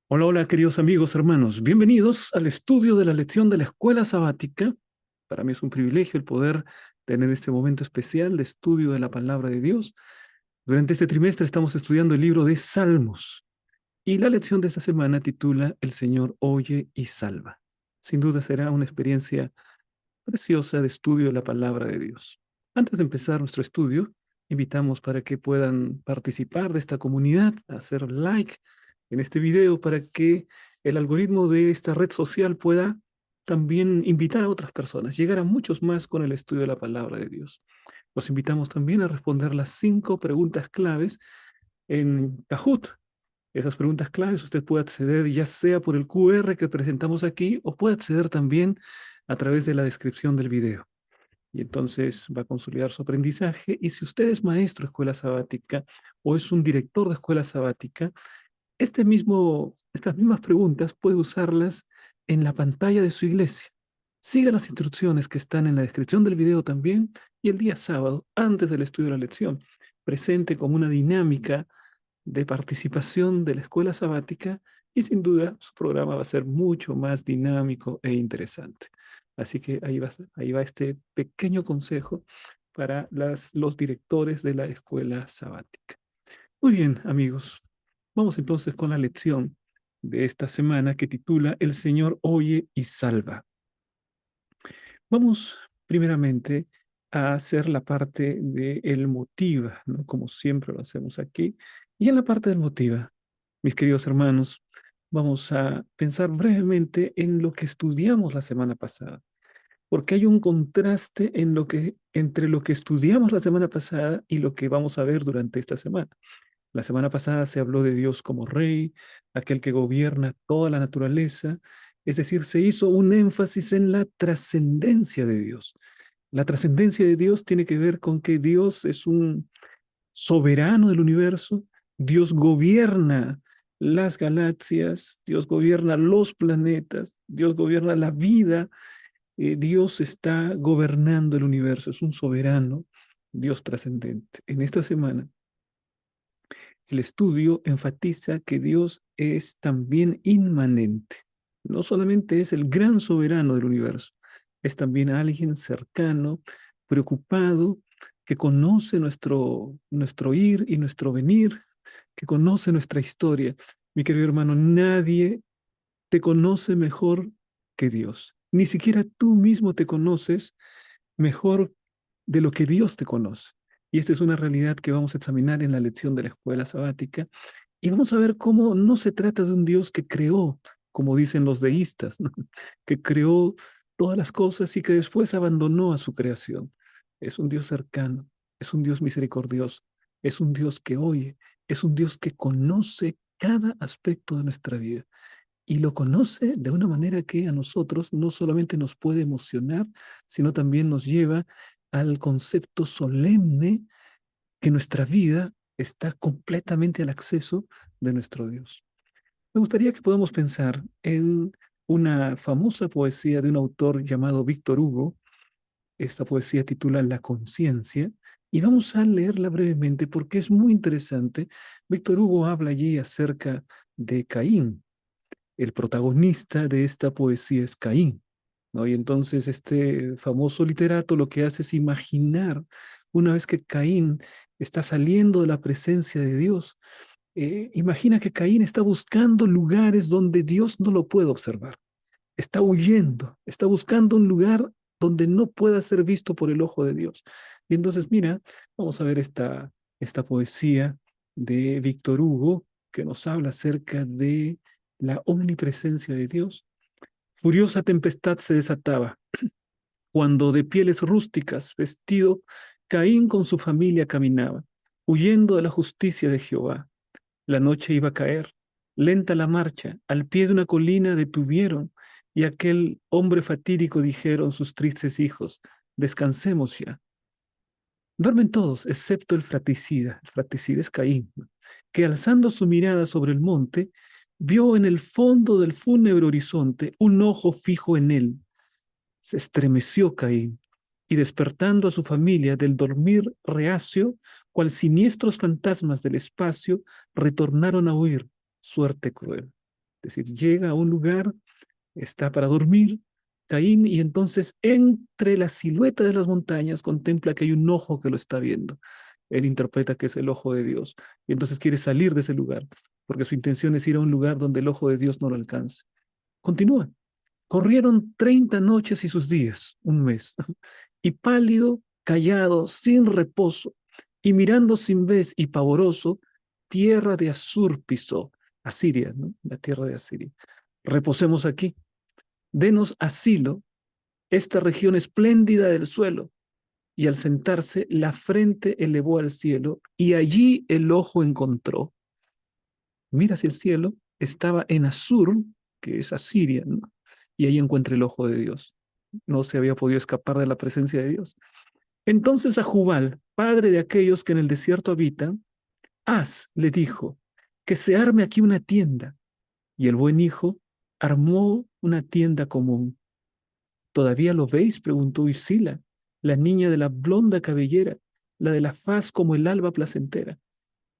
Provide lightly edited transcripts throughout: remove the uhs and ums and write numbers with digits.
Hola, hola, queridos amigos, hermanos. Bienvenidos al estudio de la lección de la escuela sabática. Para mí es un privilegio el poder tener este momento especial de estudio de la palabra de Dios. Durante este trimestre estamos estudiando el libro de Salmos y la lección de esta semana titula El Señor oye y salva. Sin duda será una experiencia preciosa de estudio de la palabra de Dios. Antes de empezar nuestro estudio, invitamos para que puedan participar de esta comunidad, hacer like en este video para que el algoritmo de esta red social pueda también invitar a otras personas, llegar a muchos más con el estudio de la palabra de Dios. Los invitamos también a responder las 5 preguntas claves en Kahoot. Esas preguntas claves usted puede acceder ya sea por el QR que presentamos aquí o puede acceder también a través de la descripción del video. Y entonces va a consolidar su aprendizaje. Y si usted es maestro de escuela sabática o es un director de escuela sabática, estas mismas preguntas puede usarlas en la pantalla de su iglesia. Siga las instrucciones que están en la descripción del video también y el día sábado, antes del estudio de la lección, presente como una dinámica de participación de la escuela sabática y sin duda su programa va a ser mucho más dinámico e interesante. Así que ahí va este pequeño consejo para los directores de la escuela sabática. Muy bien, amigos. Vamos entonces con la lección de esta semana que titula El Señor oye y salva. Vamos primeramente a hacer la parte de el motiva, ¿no? Como siempre lo hacemos aquí. Y en la parte del motiva, mis queridos hermanos, vamos a pensar brevemente en lo que estudiamos la semana pasada, porque hay un contraste entre lo que estudiamos la semana pasada y lo que vamos a ver durante esta semana. La semana pasada se habló de Dios como rey, aquel que gobierna toda la naturaleza, es decir, se hizo un énfasis en la trascendencia de Dios. La trascendencia de Dios tiene que ver con que Dios es un soberano del universo, Dios gobierna las galaxias, Dios gobierna los planetas, Dios gobierna la vida, Dios está gobernando el universo, es un soberano, Dios trascendente. En esta semana el estudio enfatiza que Dios es también inmanente. No solamente es el gran soberano del universo, es también alguien cercano, preocupado, que conoce nuestro ir y nuestro venir, que conoce nuestra historia. Mi querido hermano, nadie te conoce mejor que Dios. Ni siquiera tú mismo te conoces mejor de lo que Dios te conoce. Y esta es una realidad que vamos a examinar en la lección de la escuela sabática. Y vamos a ver cómo no se trata de un Dios que creó, como dicen los deístas, ¿no? Que creó todas las cosas y que después abandonó a su creación. Es un Dios cercano, es un Dios misericordioso, es un Dios que oye, es un Dios que conoce cada aspecto de nuestra vida y lo conoce de una manera que a nosotros no solamente nos puede emocionar, sino también nos lleva al concepto solemne que nuestra vida está completamente al acceso de nuestro Dios. Me gustaría que podamos pensar en una famosa poesía de un autor llamado Víctor Hugo. Esta poesía titula La conciencia y vamos a leerla brevemente porque es muy interesante. Víctor Hugo habla allí acerca de Caín. El protagonista de esta poesía es Caín, ¿no? Y entonces este famoso literato lo que hace es imaginar una vez que Caín está saliendo de la presencia de Dios, imagina que Caín está buscando lugares donde Dios no lo puede observar, está huyendo, está buscando un lugar donde no pueda ser visto por el ojo de Dios. Y entonces, mira, vamos a ver esta poesía de Víctor Hugo que nos habla acerca de la omnipresencia de Dios. Furiosa tempestad se desataba cuando de pieles rústicas, vestido, Caín con su familia caminaba, huyendo de la justicia de Jehová. La noche iba a caer, lenta la marcha, al pie de una colina detuvieron, y aquel hombre fatídico dijeron sus tristes hijos, descansemos ya. Duermen todos, excepto el fratricida es Caín, ¿no? Que alzando su mirada sobre el monte, vio en el fondo del fúnebre horizonte un ojo fijo en él. Se estremeció Caín, y despertando a su familia del dormir reacio, cual siniestros fantasmas del espacio, retornaron a huir, suerte cruel. Es decir, llega a un lugar, está para dormir Caín y entonces entre la silueta de las montañas contempla que hay un ojo que lo está viendo. Él interpreta que es el ojo de Dios y entonces quiere salir de ese lugar porque su intención es ir a un lugar donde el ojo de Dios no lo alcance. Continúa. Corrieron 30 noches y sus días, un mes, y pálido, callado, sin reposo, y mirando sin vez y pavoroso, tierra de Asur pisó, Asiria, ¿no? La tierra de Asiria. Reposemos aquí, denos asilo, esta región espléndida del suelo. Y al sentarse, la frente elevó al cielo, y allí el ojo encontró. Mira hacia el cielo, estaba en Asur, que es Asiria, ¿no? Y ahí encuentra el ojo de Dios. No se había podido escapar de la presencia de Dios. Entonces a Jubal, padre de aquellos que en el desierto habitan, haz, le dijo, que se arme aquí una tienda. Y el buen hijo armó una tienda común. ¿Todavía lo veis? Preguntó Isila, la niña de la blonda cabellera, la de la faz como el alba placentera.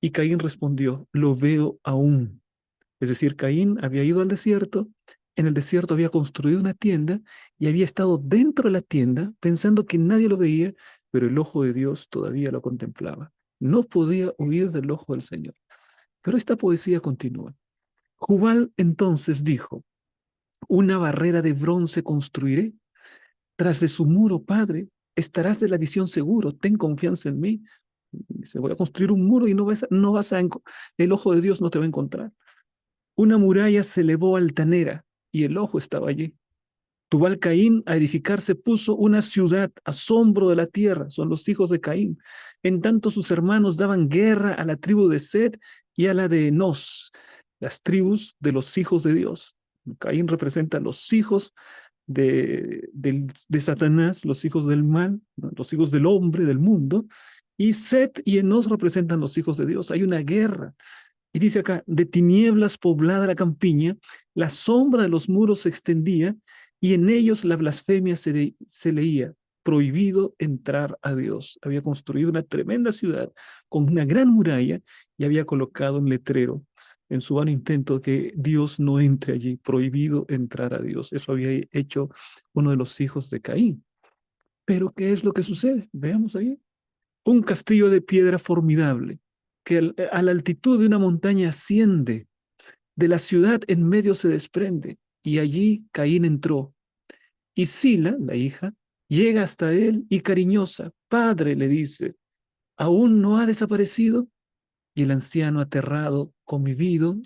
Y Caín respondió, lo veo aún. Es decir, Caín había ido al desierto, en el desierto había construido una tienda y había estado dentro de la tienda pensando que nadie lo veía, pero el ojo de Dios todavía lo contemplaba. No podía huir del ojo del Señor. Pero esta poesía continúa. Jubal entonces dijo, una barrera de bronce construiré. Tras de su muro, Padre, estarás de la visión seguro. Ten confianza en mí. Se voy a construir un muro y el ojo de Dios no te va a encontrar. Una muralla se elevó altanera y el ojo estaba allí. Tubal Caín a edificarse puso una ciudad, asombro de la tierra, son los hijos de Caín. En tanto sus hermanos daban guerra a la tribu de Set y a la de Enos, las tribus de los hijos de Dios. Caín representa a los hijos de Satanás, los hijos del mal, ¿no? Los hijos del hombre, del mundo, y Set y Enos representan los hijos de Dios. Hay una guerra. Y dice acá, de tinieblas poblada la campiña, la sombra de los muros se extendía y en ellos la blasfemia se leía. Prohibido entrar a Dios. Había construido una tremenda ciudad con una gran muralla y había colocado un letrero en su vano intento que Dios no entre allí. Prohibido entrar a Dios. Eso había hecho uno de los hijos de Caín. Pero ¿qué es lo que sucede? Veamos ahí. Un castillo de piedra formidable que a la altitud de una montaña asciende, de la ciudad en medio se desprende, y allí Caín entró. Y Sila, la hija, llega hasta él y cariñosa, Padre, le dice, ¿aún no ha desaparecido? Y el anciano, aterrado, conmovido,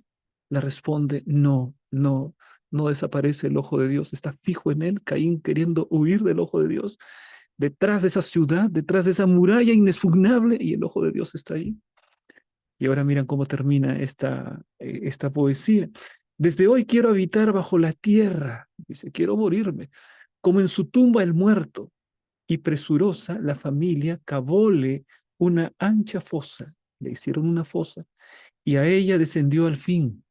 le responde, no, no, no desaparece el ojo de Dios, está fijo en él, Caín queriendo huir del ojo de Dios, detrás de esa ciudad, detrás de esa muralla inexpugnable, y el ojo de Dios está ahí. Y ahora miran cómo termina esta poesía. Desde hoy quiero habitar bajo la tierra, dice, quiero morirme, como en su tumba el muerto. Y presurosa la familia cavóle una ancha fosa, le hicieron una fosa, y a ella descendió al fin,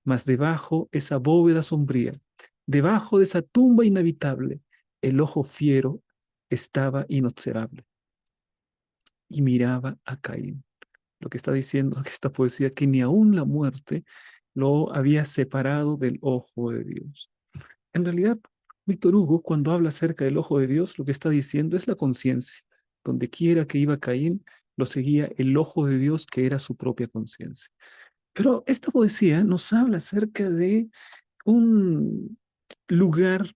mas debajo esa bóveda sombría, debajo de esa tumba inhabitable, el ojo fiero estaba inobservable y miraba a Caín. Lo que está diciendo esta poesía, que ni aún la muerte lo había separado del ojo de Dios. En realidad, Víctor Hugo, cuando habla acerca del ojo de Dios, lo que está diciendo es la conciencia. Donde quiera que iba Caín, lo seguía el ojo de Dios, que era su propia conciencia. Pero esta poesía nos habla acerca de un lugar,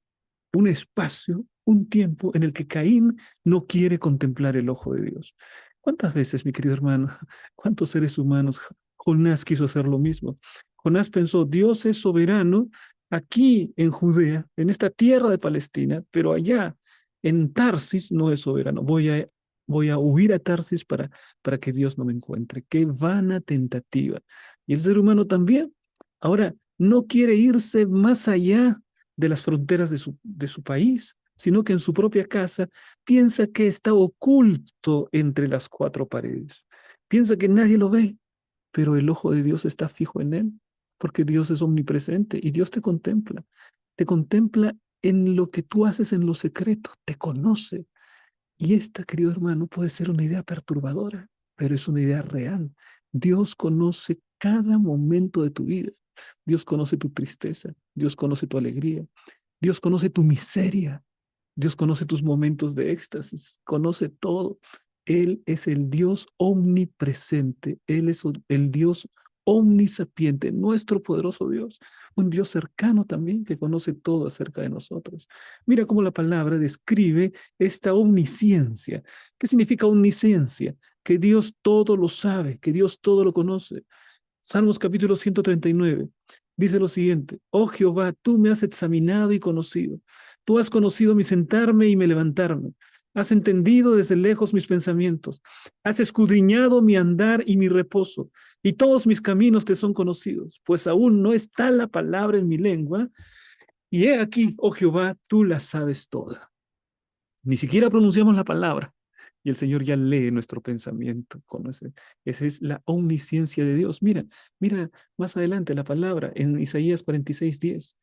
un espacio, un tiempo en el que Caín no quiere contemplar el ojo de Dios. ¿Cuántas veces, mi querido hermano, cuántos seres humanos, Jonás quiso hacer lo mismo? Jonás pensó, Dios es soberano aquí en Judea, en esta tierra de Palestina, pero allá en Tarsis no es soberano. Voy a huir a Tarsis para que Dios no me encuentre. Qué vana tentativa. Y el ser humano también. Ahora, no quiere irse más allá de las fronteras de su país, sino que en su propia casa piensa que está oculto entre las cuatro paredes. Piensa que nadie lo ve, pero el ojo de Dios está fijo en él, porque Dios es omnipresente y Dios te contempla. Te contempla en lo que tú haces en lo secreto, te conoce. Y esta, querido hermano, puede ser una idea perturbadora, pero es una idea real. Dios conoce cada momento de tu vida. Dios conoce tu tristeza, Dios conoce tu alegría, Dios conoce tu miseria, Dios conoce tus momentos de éxtasis, conoce todo. Él es el Dios omnipresente, Él es el Dios omnisapiente, nuestro poderoso Dios, un Dios cercano también que conoce todo acerca de nosotros. Mira cómo la palabra describe esta omnisciencia. ¿Qué significa omnisciencia? Que Dios todo lo sabe, que Dios todo lo conoce. Salmos capítulo 139 dice lo siguiente: Oh Jehová, tú me has examinado y conocido. Tú has conocido mi sentarme y mi levantarme. Has entendido desde lejos mis pensamientos. Has escudriñado mi andar y mi reposo. Y todos mis caminos te son conocidos, pues aún no está la palabra en mi lengua. Y he aquí, oh Jehová, tú la sabes toda. Ni siquiera pronunciamos la palabra y el Señor ya lee nuestro pensamiento. Conoce. Esa es la omnisciencia de Dios. Mira, mira más adelante la palabra en Isaías 46:10.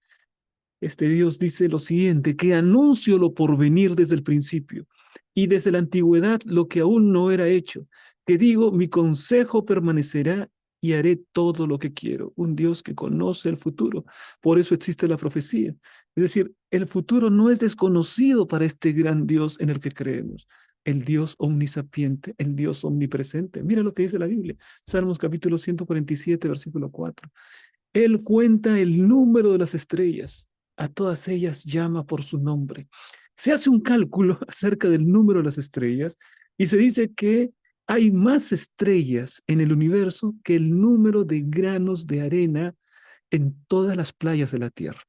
Este Dios dice lo siguiente: que anuncio lo por venir desde el principio y desde la antigüedad lo que aún no era hecho. Que digo, mi consejo permanecerá y haré todo lo que quiero. Un Dios que conoce el futuro. Por eso existe la profecía. Es decir, el futuro no es desconocido para este gran Dios en el que creemos. El Dios omnisapiente, el Dios omnipresente. Mira lo que dice la Biblia. Salmos capítulo 147, versículo 4. Él cuenta el número de las estrellas, a todas ellas llama por su nombre. Se hace un cálculo acerca del número de las estrellas y se dice que hay más estrellas en el universo que el número de granos de arena en todas las playas de la Tierra.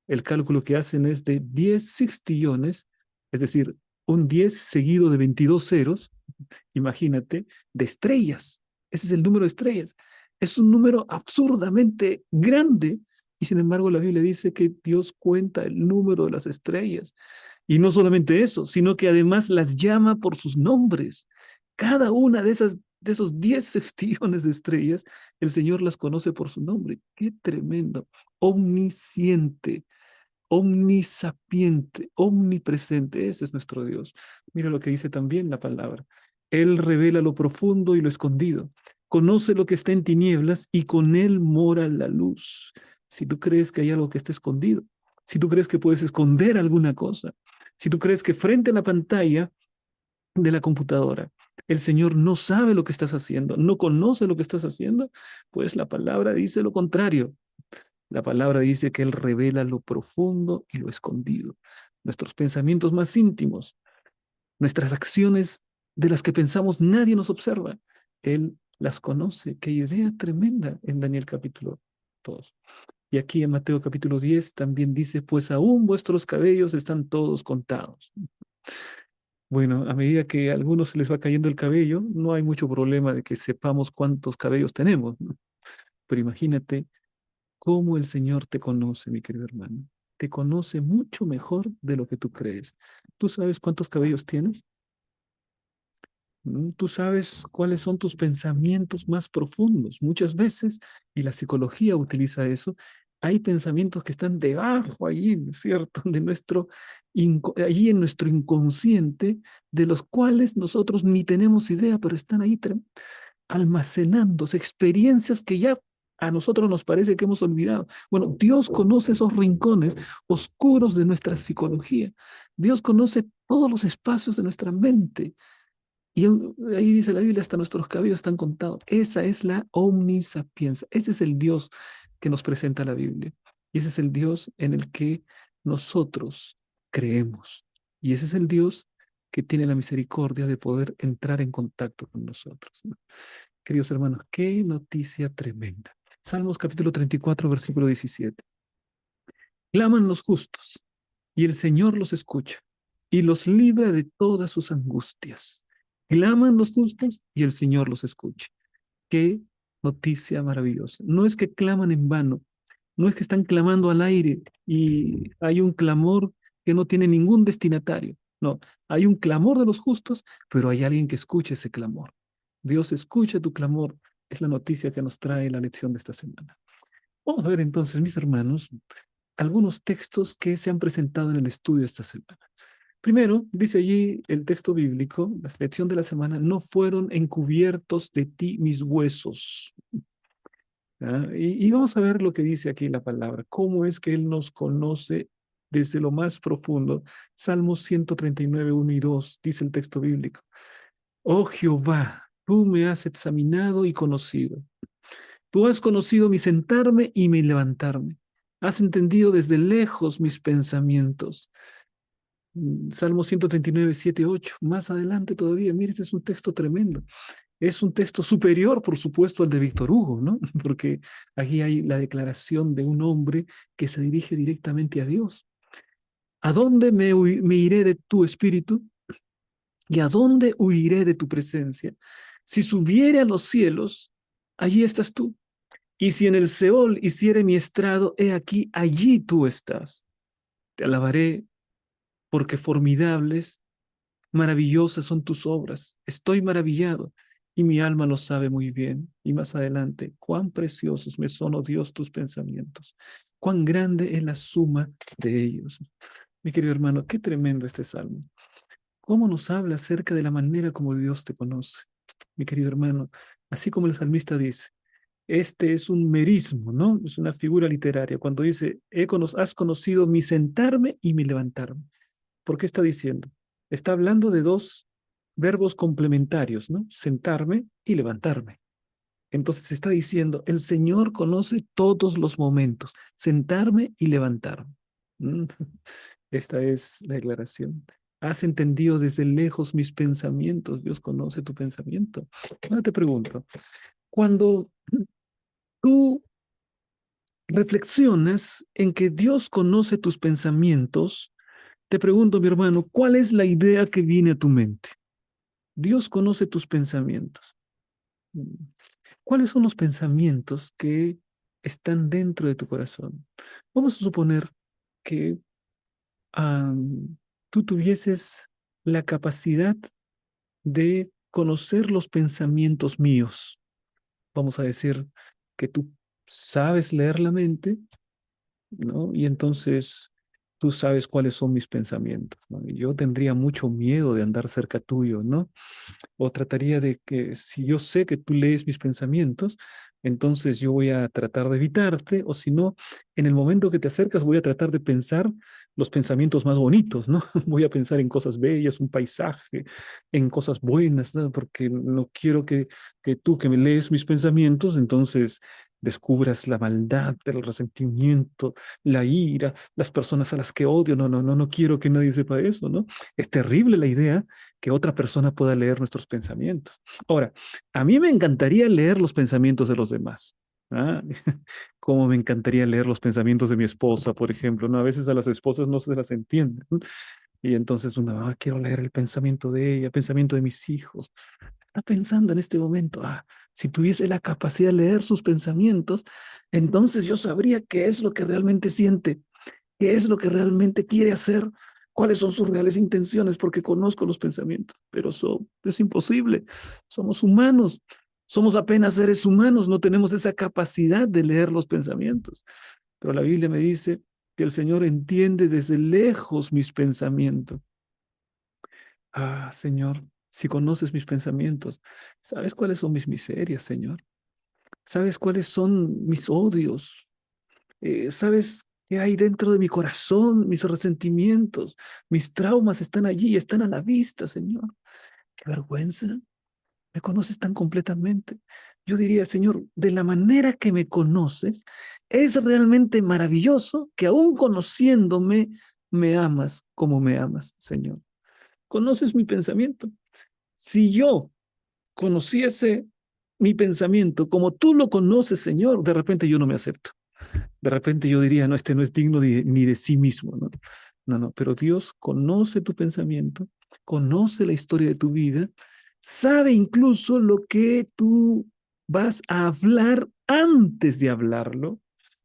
El cálculo que hacen es de 10 sextillones, es decir, un 10 seguido de 22 ceros, imagínate, de estrellas. Ese es el número de estrellas. Es un número absurdamente grande y sin embargo la Biblia dice que Dios cuenta el número de las estrellas. Y no solamente eso, sino que además las llama por sus nombres. Cada una de esos 10 sextillones de estrellas, el Señor las conoce por su nombre. Qué tremendo. Omnisciente, omnisapiente, omnipresente. Ese es nuestro Dios. Mira lo que dice también la palabra. Él revela lo profundo y lo escondido. Conoce lo que está en tinieblas y con él mora la luz. Si tú crees que hay algo que está escondido, si tú crees que puedes esconder alguna cosa, si tú crees que frente a la pantalla de la computadora el Señor no sabe lo que estás haciendo, no conoce lo que estás haciendo, pues la palabra dice lo contrario. La palabra dice que Él revela lo profundo y lo escondido, nuestros pensamientos más íntimos, nuestras acciones de las que pensamos nadie nos observa. Él las conoce. Qué idea tremenda en Daniel capítulo 2. Y aquí en Mateo capítulo 10 también dice, pues aún vuestros cabellos están todos contados. Bueno, a medida que a algunos se les va cayendo el cabello, no hay mucho problema de que sepamos cuántos cabellos tenemos, ¿no? Pero imagínate cómo el Señor te conoce, mi querido hermano. Te conoce mucho mejor de lo que tú crees. ¿Tú sabes cuántos cabellos tienes? Tú sabes cuáles son tus pensamientos más profundos. Muchas veces, y la psicología utiliza eso, hay pensamientos que están debajo allí, ¿no es cierto? Allí en nuestro inconsciente, de los cuales nosotros ni tenemos idea, pero están ahí almacenándose experiencias que ya a nosotros nos parece que hemos olvidado. Bueno, Dios conoce esos rincones oscuros de nuestra psicología. Dios conoce todos los espacios de nuestra mente. Y ahí dice la Biblia, hasta nuestros cabellos están contados. Esa es la omnisapiencia. Ese es el Dios que nos presenta la Biblia. Y ese es el Dios en el que nosotros creemos. Y ese es el Dios que tiene la misericordia de poder entrar en contacto con nosotros, ¿no? Queridos hermanos, qué noticia tremenda. Salmos capítulo 34, versículo 17. Claman los justos y el Señor los escucha y los libra de todas sus angustias. Claman los justos y el Señor los escucha. Qué noticia maravillosa. No es que claman en vano, no es que están clamando al aire y hay un clamor que no tiene ningún destinatario. No, hay un clamor de los justos, pero hay alguien que escucha ese clamor. Dios escucha tu clamor. Es la noticia que nos trae la lección de esta semana. Vamos a ver entonces, mis hermanos, algunos textos que se han presentado en el estudio esta semana. Primero, dice allí el texto bíblico, la selección de la semana, no fueron encubiertos de ti mis huesos. ¿Ah? Y vamos a ver lo que dice aquí la palabra, cómo es que Él nos conoce desde lo más profundo. Salmos 139, 1 y 2, dice el texto bíblico. Oh Jehová, tú me has examinado y conocido. Tú has conocido mi sentarme y mi levantarme. Has entendido desde lejos mis pensamientos. Salmo 139, 7, 8. Más adelante todavía, mire, este es un texto tremendo. Es un texto superior, por supuesto, al de Víctor Hugo, ¿no? Porque aquí hay la declaración de un hombre que se dirige directamente a Dios. ¿A dónde me iré de tu espíritu? ¿Y a dónde huiré de tu presencia? Si subiere a los cielos, allí estás tú. Y si en el Seol hiciere mi estrado, he aquí, allí tú estás. Te alabaré porque formidables, maravillosas son tus obras. Estoy maravillado y mi alma lo sabe muy bien. Y más adelante, cuán preciosos me son, oh Dios, tus pensamientos. Cuán grande es la suma de ellos. Mi querido hermano, qué tremendo este salmo. ¿Cómo nos habla acerca de la manera como Dios te conoce? Mi querido hermano, así como el salmista dice, este es un merismo, ¿no? Es una figura literaria. Cuando dice, has conocido mi sentarme y mi levantarme. ¿Por qué está diciendo? Está hablando de dos verbos complementarios, ¿no? Sentarme y levantarme. Entonces está diciendo, el Señor conoce todos los momentos, sentarme y levantarme. ¿Mm? Esta es la declaración. Has entendido desde lejos mis pensamientos. Dios conoce tu pensamiento. Ahora te pregunto, cuando tú reflexionas en que Dios conoce tus pensamientos, te pregunto, mi hermano, ¿cuál es la idea que viene a tu mente? Dios conoce tus pensamientos. ¿Cuáles son los pensamientos que están dentro de tu corazón? Vamos a suponer que tú tuvieses la capacidad de conocer los pensamientos míos. Vamos a decir que tú sabes leer la mente, ¿no? Y entonces tú sabes cuáles son mis pensamientos, ¿no? Y yo tendría mucho miedo de andar cerca tuyo, ¿no? O trataría de que si yo sé que tú lees mis pensamientos, entonces yo voy a tratar de evitarte, o si no, en el momento que te acercas voy a tratar de pensar los pensamientos más bonitos, ¿no? Voy a pensar en cosas bellas, un paisaje, en cosas buenas, ¿no? Porque no quiero que tú que me lees mis pensamientos, entonces descubras la maldad, el resentimiento, la ira, las personas a las que odio. No, no, no, no quiero que nadie sepa eso, ¿no? Es terrible la idea que otra persona pueda leer nuestros pensamientos. Ahora, a mí me encantaría leer los pensamientos de los demás. ¿Ah? Como me encantaría leer los pensamientos de mi esposa, por ejemplo, ¿no? A veces a las esposas no se las entiende, ¿no? Y entonces uno, quiero leer el pensamiento de ella, el pensamiento de mis hijos. Está pensando en este momento, si tuviese la capacidad de leer sus pensamientos, entonces yo sabría qué es lo que realmente siente, qué es lo que realmente quiere hacer, cuáles son sus reales intenciones, porque conozco los pensamientos, pero eso es imposible. Somos humanos, somos apenas seres humanos, no tenemos esa capacidad de leer los pensamientos. Pero la Biblia me dice que el Señor entiende desde lejos mis pensamientos. Señor, si conoces mis pensamientos, ¿sabes cuáles son mis miserias, Señor? ¿Sabes cuáles son mis odios? ¿Sabes qué hay dentro de mi corazón? Mis resentimientos, mis traumas están allí, están a la vista, Señor. Qué vergüenza. Me conoces tan completamente. Yo diría, Señor, de la manera que me conoces, es realmente maravilloso que aún conociéndome, me amas como me amas, Señor. Conoces mi pensamiento. Si yo conociese mi pensamiento como tú lo conoces, Señor, de repente yo no me acepto. De repente yo diría, no, este no es digno ni de sí mismo, ¿no? No, no, pero Dios conoce tu pensamiento, conoce la historia de tu vida, sabe incluso lo que tú vas a hablar antes de hablarlo.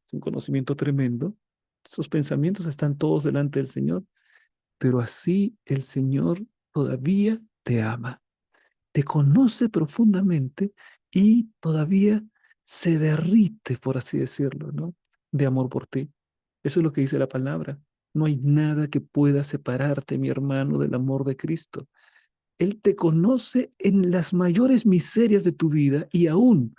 Es un conocimiento tremendo. Esos pensamientos están todos delante del Señor, pero así el Señor todavía te ama, te conoce profundamente y todavía se derrite, por así decirlo, ¿no? De amor por ti. Eso es lo que dice la palabra. No hay nada que pueda separarte, mi hermano, del amor de Cristo. Él te conoce en las mayores miserias de tu vida y aún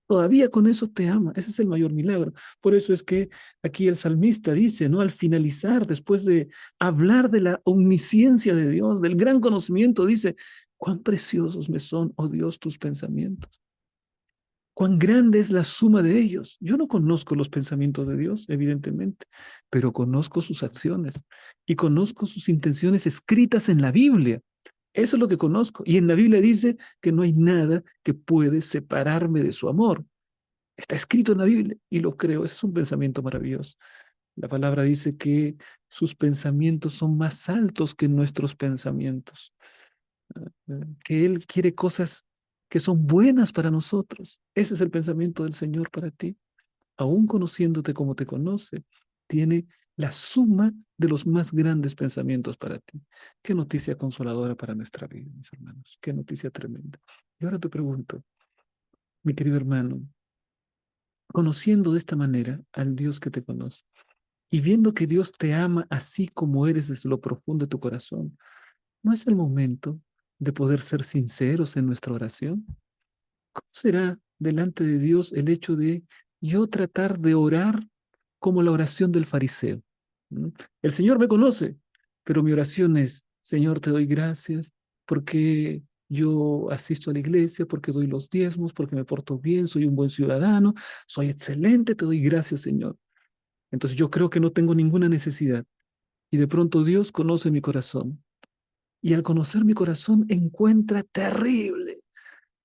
todavía con eso te ama. Ese es el mayor milagro. Por eso es que aquí el salmista dice, ¿no? Al finalizar, después de hablar de la omnisciencia de Dios, del gran conocimiento, dice, cuán preciosos me son, oh Dios, tus pensamientos. Cuán grande es la suma de ellos. Yo no conozco los pensamientos de Dios, evidentemente, pero conozco sus acciones y conozco sus intenciones escritas en la Biblia. Eso es lo que conozco. Y en la Biblia dice que no hay nada que puede separarme de su amor. Está escrito en la Biblia y lo creo. Ese es un pensamiento maravilloso. La palabra dice que sus pensamientos son más altos que nuestros pensamientos, que Él quiere cosas que son buenas para nosotros. Ese es el pensamiento del Señor para ti. Aún conociéndote como te conoce, tiene la suma de los más grandes pensamientos para ti. Qué noticia consoladora para nuestra vida, mis hermanos. Qué noticia tremenda. Y ahora te pregunto, mi querido hermano, conociendo de esta manera al Dios que te conoce y viendo que Dios te ama así como eres desde lo profundo de tu corazón, ¿no es el momento de poder ser sinceros en nuestra oración? ¿Cómo será delante de Dios el hecho de yo tratar de orar como la oración del fariseo? ¿Mm? El Señor me conoce, pero mi oración es, Señor, te doy gracias porque yo asisto a la iglesia, porque doy los diezmos, porque me porto bien, soy un buen ciudadano, soy excelente, te doy gracias, Señor. Entonces yo creo que no tengo ninguna necesidad. Y de pronto Dios conoce mi corazón. Y al conocer mi corazón encuentra terrible,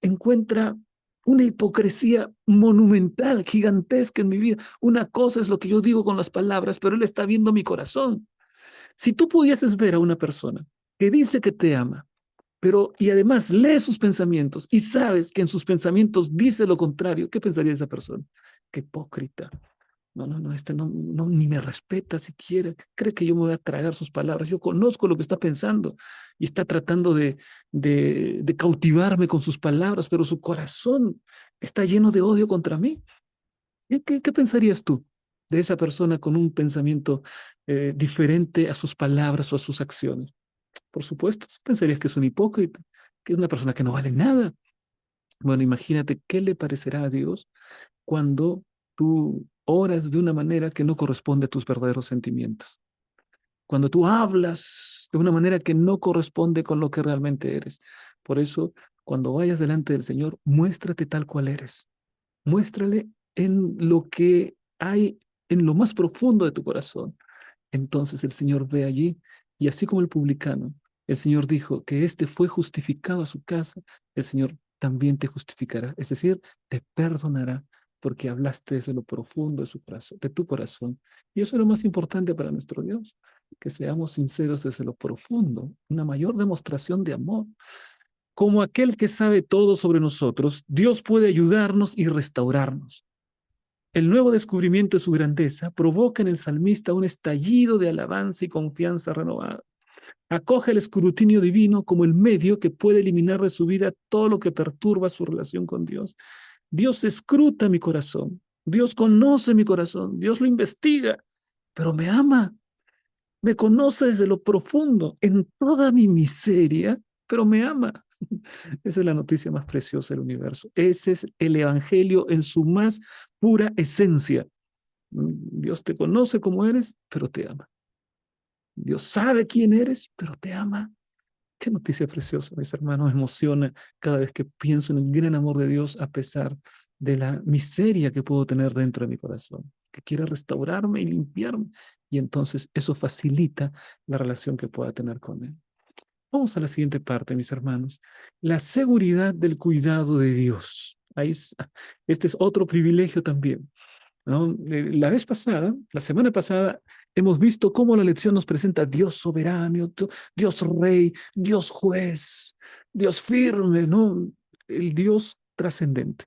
encuentra una hipocresía monumental, gigantesca en mi vida. Una cosa es lo que yo digo con las palabras, pero Él está viendo mi corazón. Si tú pudieses ver a una persona que dice que te ama, pero y además lee sus pensamientos y sabes que en sus pensamientos dice lo contrario, ¿qué pensaría esa persona? Qué hipócrita. No, no, no, este no, ni me respeta siquiera. Cree que yo me voy a tragar sus palabras. Yo conozco lo que está pensando y está tratando de cautivarme con sus palabras, pero su corazón está lleno de odio contra mí. ¿Qué pensarías tú de esa persona con un pensamiento diferente a sus palabras o a sus acciones? Por supuesto, pensarías que es un hipócrita, que es una persona que no vale nada. Bueno, imagínate qué le parecerá a Dios cuando tú oras de una manera que no corresponde a tus verdaderos sentimientos. Cuando tú hablas de una manera que no corresponde con lo que realmente eres. Por eso, cuando vayas delante del Señor, muéstrate tal cual eres. Muéstrale en lo que hay en lo más profundo de tu corazón. Entonces el Señor ve allí, y así como el publicano, el Señor dijo que éste fue justificado a su casa, el Señor también te justificará, es decir, te perdonará porque hablaste desde lo profundo de su corazón, de tu corazón. Y eso es lo más importante para nuestro Dios, que seamos sinceros desde lo profundo, una mayor demostración de amor. Como aquel que sabe todo sobre nosotros, Dios puede ayudarnos y restaurarnos. El nuevo descubrimiento de su grandeza provoca en el salmista un estallido de alabanza y confianza renovada. Acoge el escrutinio divino como el medio que puede eliminar de su vida todo lo que perturba su relación con Dios. Dios escruta mi corazón, Dios conoce mi corazón, Dios lo investiga, pero me ama, me conoce desde lo profundo, en toda mi miseria, pero me ama. Esa es la noticia más preciosa del universo. Ese es el Evangelio en su más pura esencia. Dios te conoce como eres, pero te ama. Dios sabe quién eres, pero te ama. Qué noticia preciosa, mis hermanos. Me emociona cada vez que pienso en el gran amor de Dios a pesar de la miseria que puedo tener dentro de mi corazón, que quiere restaurarme y limpiarme. Y entonces eso facilita la relación que pueda tener con Él. Vamos a la siguiente parte, mis hermanos. La seguridad del cuidado de Dios. Este es otro privilegio también, ¿no? La vez pasada, la semana pasada, hemos visto cómo la lección nos presenta a Dios soberano, Dios rey, Dios juez, Dios firme, ¿no? El Dios trascendente.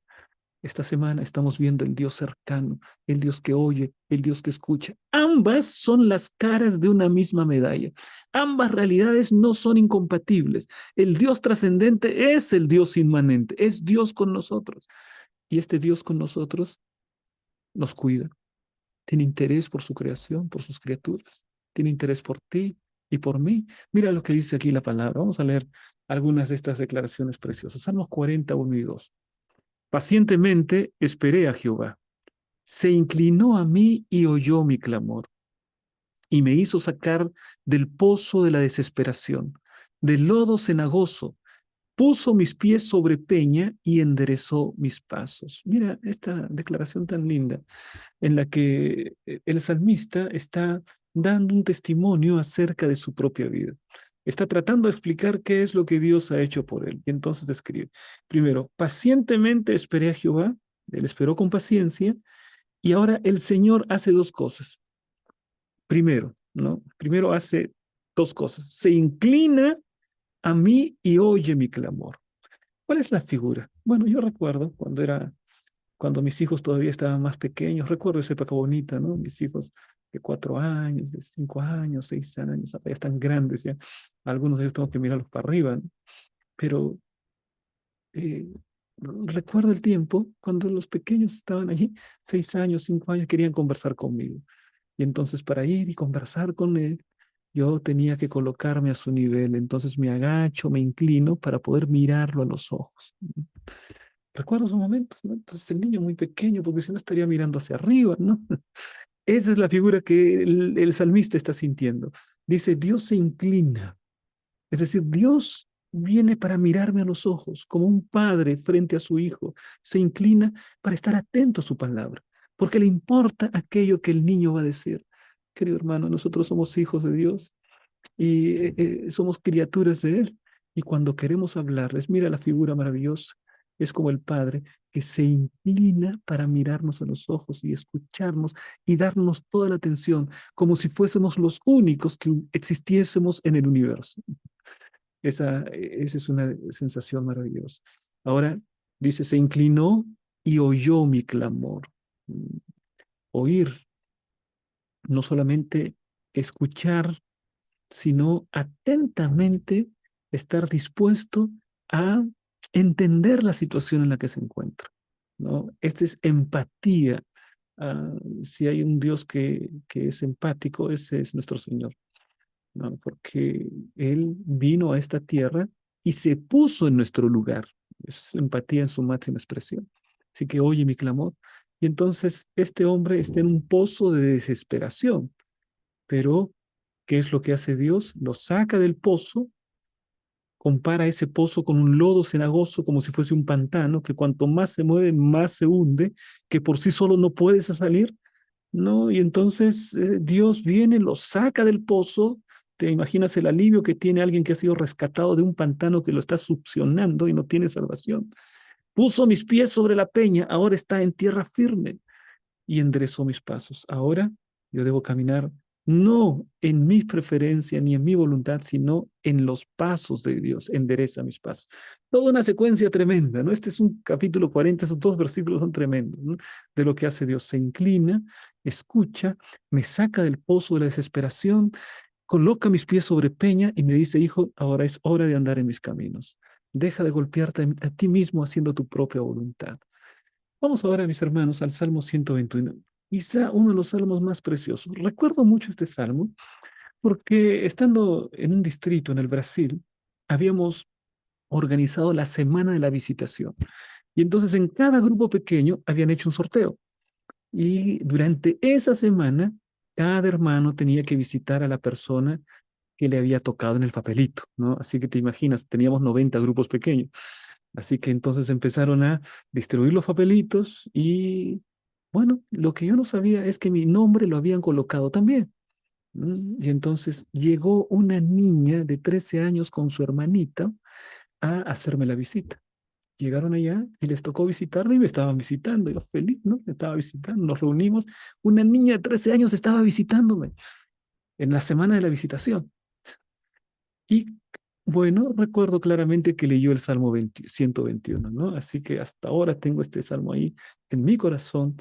Esta semana estamos viendo el Dios cercano, el Dios que oye, el Dios que escucha. Ambas son las caras de una misma medalla. Ambas realidades no son incompatibles. El Dios trascendente es el Dios inmanente, es Dios con nosotros. Y este Dios con nosotros nos cuida, tiene interés por su creación, por sus criaturas, tiene interés por ti y por mí. Mira lo que dice aquí la palabra. Vamos a leer algunas de estas declaraciones preciosas. Salmos 41 y 2. Pacientemente esperé a Jehová. Se inclinó a mí y oyó mi clamor y me hizo sacar del pozo de la desesperación, del lodo cenagoso. Puso mis pies sobre peña y enderezó mis pasos. Mira esta declaración tan linda en la que el salmista está dando un testimonio acerca de su propia vida. Está tratando de explicar qué es lo que Dios ha hecho por él. Y entonces describe, primero, pacientemente esperé a Jehová, él esperó con paciencia, y ahora el Señor hace dos cosas. Primero, ¿no? Primero hace dos cosas. Se inclina a mí y oye mi clamor. ¿Cuál es la figura? Bueno, yo recuerdo cuando mis hijos todavía estaban más pequeños, recuerdo esa época bonita, ¿no? Mis hijos de 4 años, de 5 años, 6 años, ya están grandes ya. Algunos de ellos tengo que mirarlos para arriba, ¿no? Pero eh, recuerdo el tiempo cuando los pequeños estaban allí, 6 años, 5 años, querían conversar conmigo. Y entonces para ir y conversar con él, yo tenía que colocarme a su nivel. Entonces me agacho, me inclino para poder mirarlo a los ojos. Recuerdo esos momentos, ¿no? Entonces el niño muy pequeño, porque si no estaría mirando hacia arriba, ¿no? Esa es la figura que el salmista está sintiendo. Dice, Dios se inclina. Es decir, Dios viene para mirarme a los ojos, como un padre frente a su hijo. Se inclina para estar atento a su palabra, porque le importa aquello que el niño va a decir. Querido hermano, nosotros somos hijos de Dios y somos criaturas de Él. Y cuando queremos hablarles, mira la figura maravillosa, es como el Padre que se inclina para mirarnos a los ojos y escucharnos y darnos toda la atención, como si fuésemos los únicos que existiésemos en el universo. Esa es una sensación maravillosa. Ahora dice, se inclinó y oyó mi clamor. Oír, no solamente escuchar, sino atentamente estar dispuesto a entender la situación en la que se encuentra, ¿no? Esta es empatía. Si hay un Dios que es empático, ese es nuestro Señor, ¿no? Porque Él vino a esta tierra y se puso en nuestro lugar. Eso es empatía en su máxima expresión. Así que oye mi clamor. Y entonces este hombre está en un pozo de desesperación, pero ¿qué es lo que hace Dios? Lo saca del pozo, compara ese pozo con un lodo cenagoso como si fuese un pantano, que cuanto más se mueve, más se hunde, que por sí solo no puedes salir, ¿no? Y entonces Dios viene, lo saca del pozo. ¿Te imaginas el alivio que tiene alguien que ha sido rescatado de un pantano que lo está succionando y no tiene salvación? Puso mis pies sobre la peña, ahora está en tierra firme y enderezó mis pasos. Ahora yo debo caminar no en mi preferencia ni en mi voluntad, sino en los pasos de Dios. Endereza mis pasos. Toda una secuencia tremenda, ¿no? Este es un capítulo 40, esos dos versículos son tremendos, ¿no? De lo que hace Dios. Se inclina, escucha, me saca del pozo de la desesperación, coloca mis pies sobre peña y me dice, hijo, ahora es hora de andar en mis caminos. Deja de golpearte a ti mismo haciendo tu propia voluntad. Vamos ahora, mis hermanos, al Salmo 121. Quizá uno de los salmos más preciosos. Recuerdo mucho este salmo porque estando en un distrito en el Brasil, habíamos organizado la Semana de la Visitación. Y entonces en cada grupo pequeño habían hecho un sorteo. Y durante esa semana, cada hermano tenía que visitar a la persona que le había tocado en el papelito, ¿no? Así que te imaginas, teníamos 90 grupos pequeños. Así que entonces empezaron a distribuir los papelitos y, bueno, lo que yo no sabía es que mi nombre lo habían colocado también. Y entonces llegó una niña de 13 años con su hermanita a hacerme la visita. Llegaron allá y les tocó visitarme y me estaban visitando. Yo feliz, ¿no? Me estaba visitando, nos reunimos. Una niña de 13 años estaba visitándome en la semana de la visitación. Y bueno, recuerdo claramente que leyó el Salmo 121, ¿no? Así que hasta ahora tengo este salmo ahí en mi corazón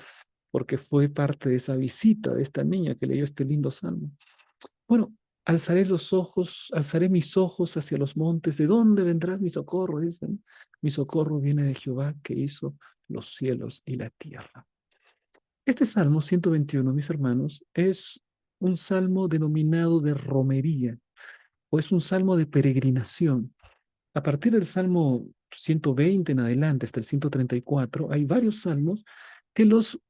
porque fue parte de esa visita de esta niña que leyó este lindo salmo. Bueno, alzaré los ojos, alzaré mis ojos hacia los montes. ¿De dónde vendrá mi socorro? Dicen. Mi socorro viene de Jehová que hizo los cielos y la tierra. Este Salmo 121, mis hermanos, es un salmo denominado de romería, o es un salmo de peregrinación. A partir del Salmo 120 en adelante, hasta el 134, hay varios salmos que los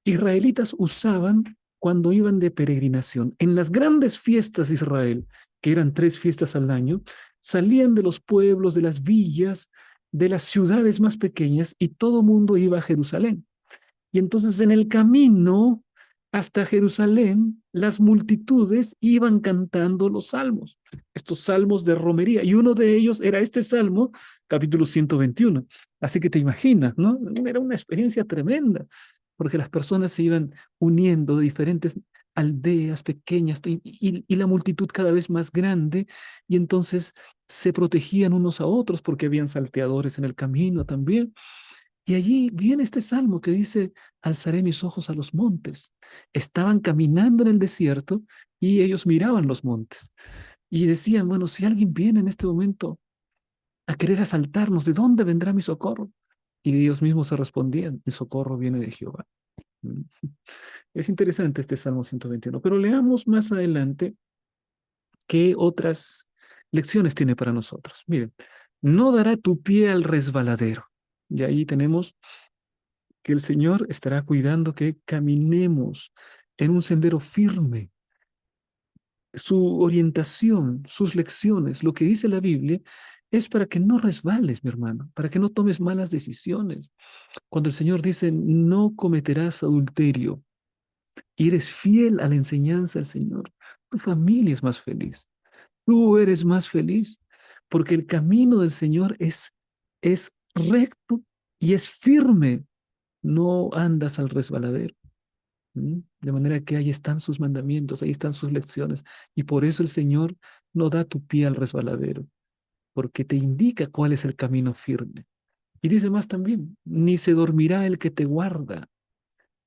israelitas usaban cuando iban de peregrinación. En las grandes fiestas de Israel, que eran 3 fiestas al año, salían de los pueblos, de las villas, de las ciudades más pequeñas y todo mundo iba a Jerusalén. Y entonces en el camino hasta Jerusalén, las multitudes iban cantando los salmos, estos salmos de romería. Y uno de ellos era este salmo, capítulo 121. Así que te imaginas, ¿no? Era una experiencia tremenda, porque las personas se iban uniendo de diferentes aldeas pequeñas y la multitud cada vez más grande. Y entonces se protegían unos a otros porque habían salteadores en el camino también. Y allí viene este salmo que dice, alzaré mis ojos a los montes. Estaban caminando en el desierto y ellos miraban los montes y decían, bueno, si alguien viene en este momento a querer asaltarnos, ¿de dónde vendrá mi socorro? Y ellos mismos se respondían, mi socorro viene de Jehová. Mm. Es interesante este Salmo 121, pero leamos más adelante qué otras lecciones tiene para nosotros. Miren, no dará tu pie al resbaladero. Y ahí tenemos que el Señor estará cuidando que caminemos en un sendero firme. Su orientación, sus lecciones, lo que dice la Biblia, es para que no resbales, mi hermano, para que no tomes malas decisiones. Cuando el Señor dice, no cometerás adulterio y eres fiel a la enseñanza del Señor, tu familia es más feliz, tú eres más feliz, porque el camino del Señor es recto y es firme, no andas al resbaladero. ¿Mm? De manera que ahí están sus mandamientos, ahí están sus lecciones. Y por eso el Señor no da tu pie al resbaladero, porque te indica cuál es el camino firme. Y dice más también, ni se dormirá el que te guarda.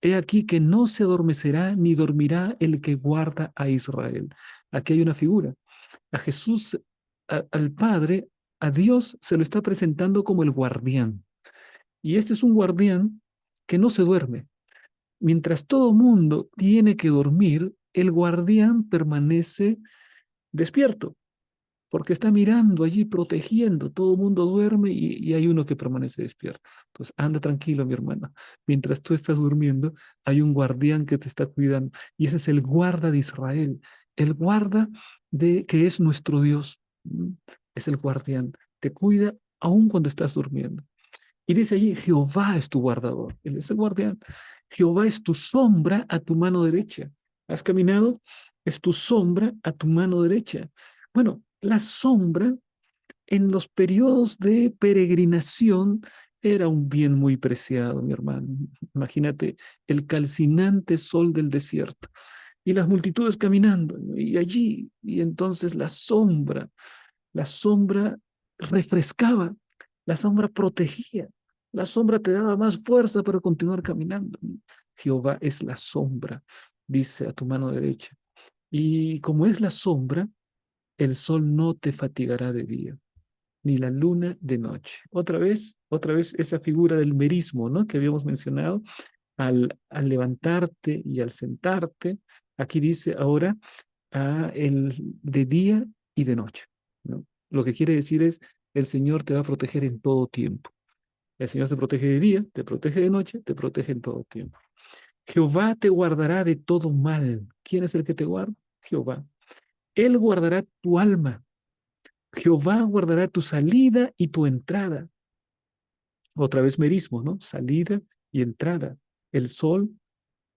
He aquí que no se adormecerá ni dormirá el que guarda a Israel. Aquí hay una figura. A Jesús, al Padre, a Dios se lo está presentando como el guardián. Y este es un guardián que no se duerme. Mientras todo mundo tiene que dormir, el guardián permanece despierto, porque está mirando allí, protegiendo. Todo mundo duerme y hay uno que permanece despierto. Entonces, anda tranquilo, mi hermano. Mientras tú estás durmiendo, hay un guardián que te está cuidando. Y ese es el guarda de Israel, el guarda de que es nuestro Dios. ¿Mm? Es el guardián. Te cuida aun cuando estás durmiendo. Y dice allí, Jehová es tu guardador, Él es el guardián. Jehová es tu sombra a tu mano derecha. ¿Has caminado? Es tu sombra a tu mano derecha. Bueno, la sombra en los periodos de peregrinación era un bien muy preciado, mi hermano. Imagínate el calcinante sol del desierto y las multitudes caminando y allí, y entonces la sombra refrescaba, la sombra protegía, la sombra te daba más fuerza para continuar caminando. Jehová es la sombra, dice a tu mano derecha. Y como es la sombra, el sol no te fatigará de día, ni la luna de noche. Otra vez esa figura del merismo, ¿no? Que habíamos mencionado, al levantarte y al sentarte. Aquí dice ahora de día y de noche, ¿no? Lo que quiere decir es, el Señor te va a proteger en todo tiempo. El Señor te protege de día, te protege de noche, te protege en todo tiempo. Jehová te guardará de todo mal. ¿Quién es el que te guarda? Jehová. Él guardará tu alma. Jehová guardará tu salida y tu entrada. Otra vez merismo, ¿no? Salida y entrada. El sol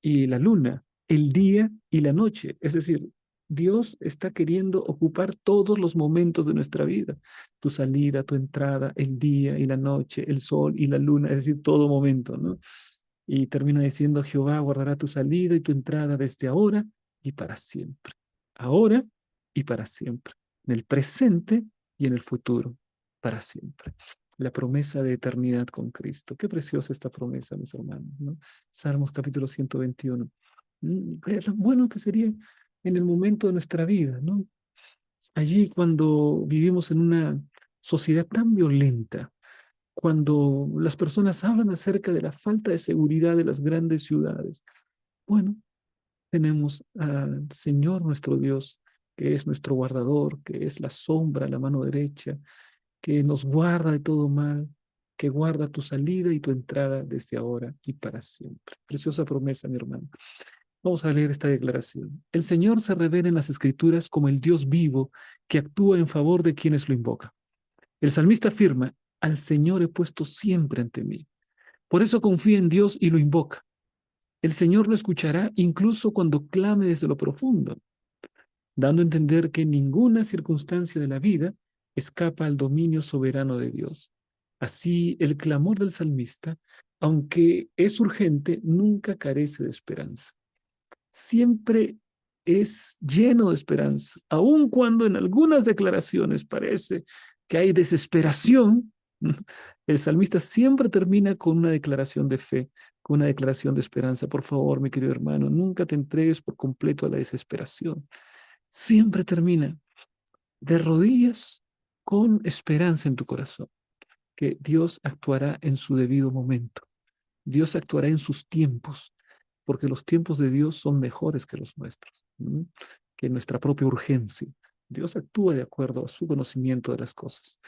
y la luna, el día y la noche. Es decir, Dios está queriendo ocupar todos los momentos de nuestra vida. Tu salida, tu entrada, el día y la noche, el sol y la luna, es decir, todo momento, ¿no? Y termina diciendo, Jehová guardará tu salida y tu entrada desde ahora y para siempre. Ahora y para siempre. En el presente y en el futuro, para siempre. La promesa de eternidad con Cristo. Qué preciosa esta promesa, mis hermanos, ¿no? Salmos capítulo 121. Qué tan bueno que sería en el momento de nuestra vida, ¿no? Allí cuando vivimos en una sociedad tan violenta, cuando las personas hablan acerca de la falta de seguridad de las grandes ciudades. Bueno, tenemos al Señor nuestro Dios, que es nuestro guardador, que es la sombra, la mano derecha, que nos guarda de todo mal, que guarda tu salida y tu entrada desde ahora y para siempre. Preciosa promesa, mi hermano. Vamos a leer esta declaración. El Señor se revela en las Escrituras como el Dios vivo que actúa en favor de quienes lo invocan. El salmista afirma, al Señor he puesto siempre ante mí. Por eso confía en Dios y lo invoca. El Señor lo escuchará incluso cuando clame desde lo profundo, dando a entender que ninguna circunstancia de la vida escapa al dominio soberano de Dios. Así, el clamor del salmista, aunque es urgente, nunca carece de esperanza. Siempre es lleno de esperanza, aun cuando en algunas declaraciones parece que hay desesperación. El salmista siempre termina con una declaración de fe, con una declaración de esperanza. Por favor, mi querido hermano, nunca te entregues por completo a la desesperación. Siempre termina de rodillas con esperanza en tu corazón, que Dios actuará en su debido momento. Dios actuará en sus tiempos, porque los tiempos de Dios son mejores que los nuestros, ¿m? Que nuestra propia urgencia. Dios actúa de acuerdo a su conocimiento de las cosas.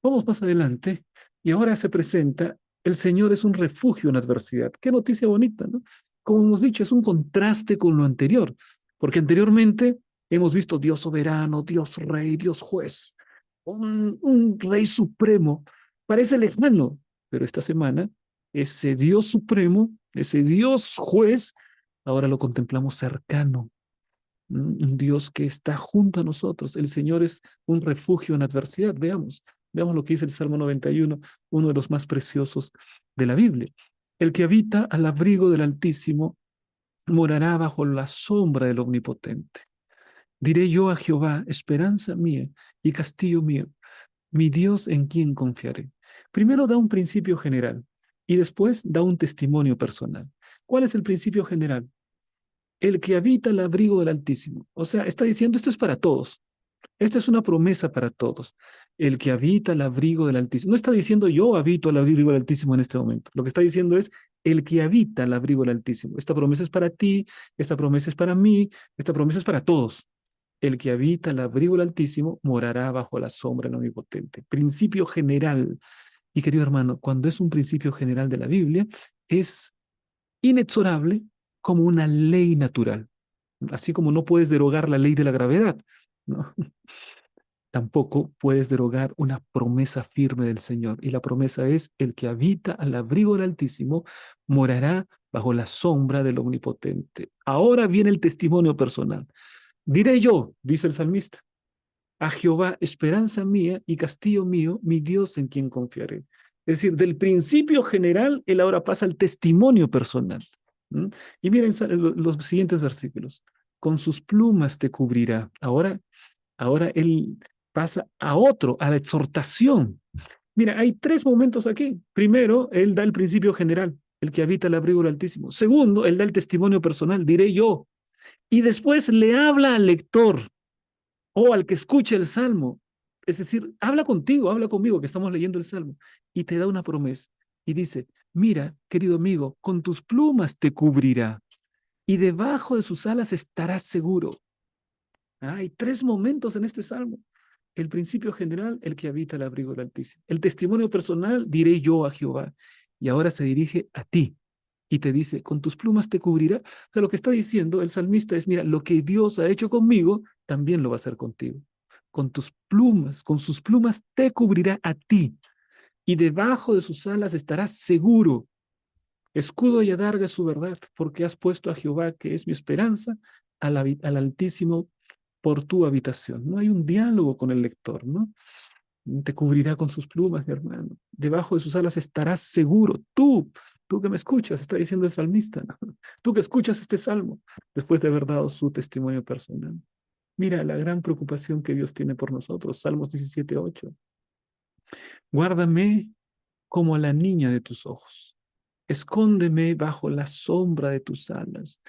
Vamos más adelante, y ahora se presenta, el Señor es un refugio en adversidad. Qué noticia bonita, ¿no? Como hemos dicho, es un contraste con lo anterior, porque anteriormente hemos visto Dios soberano, Dios rey, Dios juez, un rey supremo. Parece lejano, pero esta semana ese Dios supremo, ese Dios juez, ahora lo contemplamos cercano, un Dios que está junto a nosotros. El Señor es un refugio en adversidad. Veamos lo que dice el Salmo 91, uno de los más preciosos de la Biblia. El que habita al abrigo del Altísimo morará bajo la sombra del Omnipotente. Diré yo a Jehová, esperanza mía y castillo mío, mi Dios en quien confiaré. Primero da un principio general y después da un testimonio personal. ¿Cuál es el principio general? El que habita el abrigo del Altísimo. O sea, está diciendo esto es para todos. Esta es una promesa para todos. El que habita el abrigo del Altísimo. No está diciendo yo habito el abrigo del Altísimo en este momento. Lo que está diciendo es el que habita el abrigo del Altísimo. Esta promesa es para ti, esta promesa es para mí, esta promesa es para todos. El que habita el abrigo del Altísimo morará bajo la sombra del Omnipotente. Principio general. Y querido hermano, cuando es un principio general de la Biblia, es inexorable como una ley natural. Así como no puedes derogar la ley de la gravedad, ¿no? Tampoco puedes derogar una promesa firme del Señor. Y la promesa es, el que habita al abrigo del Altísimo morará bajo la sombra del Omnipotente. Ahora viene el testimonio personal. Diré yo, dice el salmista, a Jehová, esperanza mía y castillo mío, mi Dios en quien confiaré. Es decir, del principio general, él ahora pasa al testimonio personal. ¿Mm? Y miren los siguientes versículos. Con sus plumas te cubrirá. Ahora él pasa a otro, a la exhortación. Mira, hay tres momentos aquí. Primero, él da el principio general, el que habita el abrigo del Altísimo. Segundo, él da el testimonio personal, diré yo. Y después le habla al lector o al que escuche el salmo. Es decir, habla contigo, habla conmigo, que estamos leyendo el salmo, y te da una promesa. Y dice, mira, querido amigo, con tus plumas te cubrirá, y debajo de sus alas estarás seguro. Hay tres momentos en este salmo. El principio general, el que habita el abrigo del Altísimo. El testimonio personal, diré yo a Jehová. Y ahora se dirige a ti y te dice, con tus plumas te cubrirá. O sea, lo que está diciendo el salmista es, mira, lo que Dios ha hecho conmigo, también lo va a hacer contigo. Con tus plumas, con sus plumas te cubrirá a ti. Y debajo de sus alas estarás seguro. Escudo y adarga es su verdad, porque has puesto a Jehová, que es mi esperanza, al Altísimo por tu habitación. No hay un diálogo con el lector, ¿no? Te cubrirá con sus plumas, mi hermano. Debajo de sus alas estarás seguro. Tú que me escuchas, está diciendo el salmista, ¿no? Tú que escuchas este salmo, después de haber dado su testimonio personal. Mira la gran preocupación que Dios tiene por nosotros. Salmos 17:8. Guárdame como a la niña de tus ojos. Escóndeme bajo la sombra de tus alas.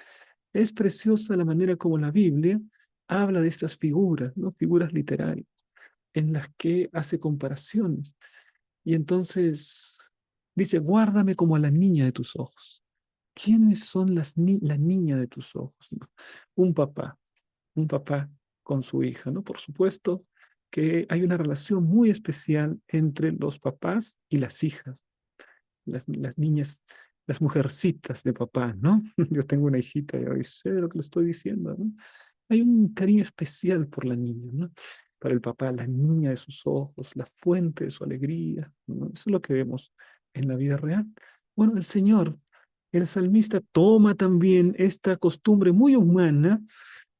Es preciosa la manera como la Biblia habla de estas figuras, ¿no? Figuras literarias, en las que hace comparaciones. Y entonces dice, guárdame como a la niña de tus ojos. ¿Quiénes son la niña de tus ojos? ¿No? Un papá, un papá con su hija, ¿no? Por supuesto que hay una relación muy especial entre los papás y las hijas, las niñas, las mujercitas de papá, ¿no? Yo tengo una hijita y hoy sé lo que le estoy diciendo, ¿no? Hay un cariño especial por la niña, ¿no? Para el papá, la niña de sus ojos, la fuente de su alegría, ¿no? Eso es lo que vemos en la vida real. Bueno, el Señor, el salmista toma también esta costumbre muy humana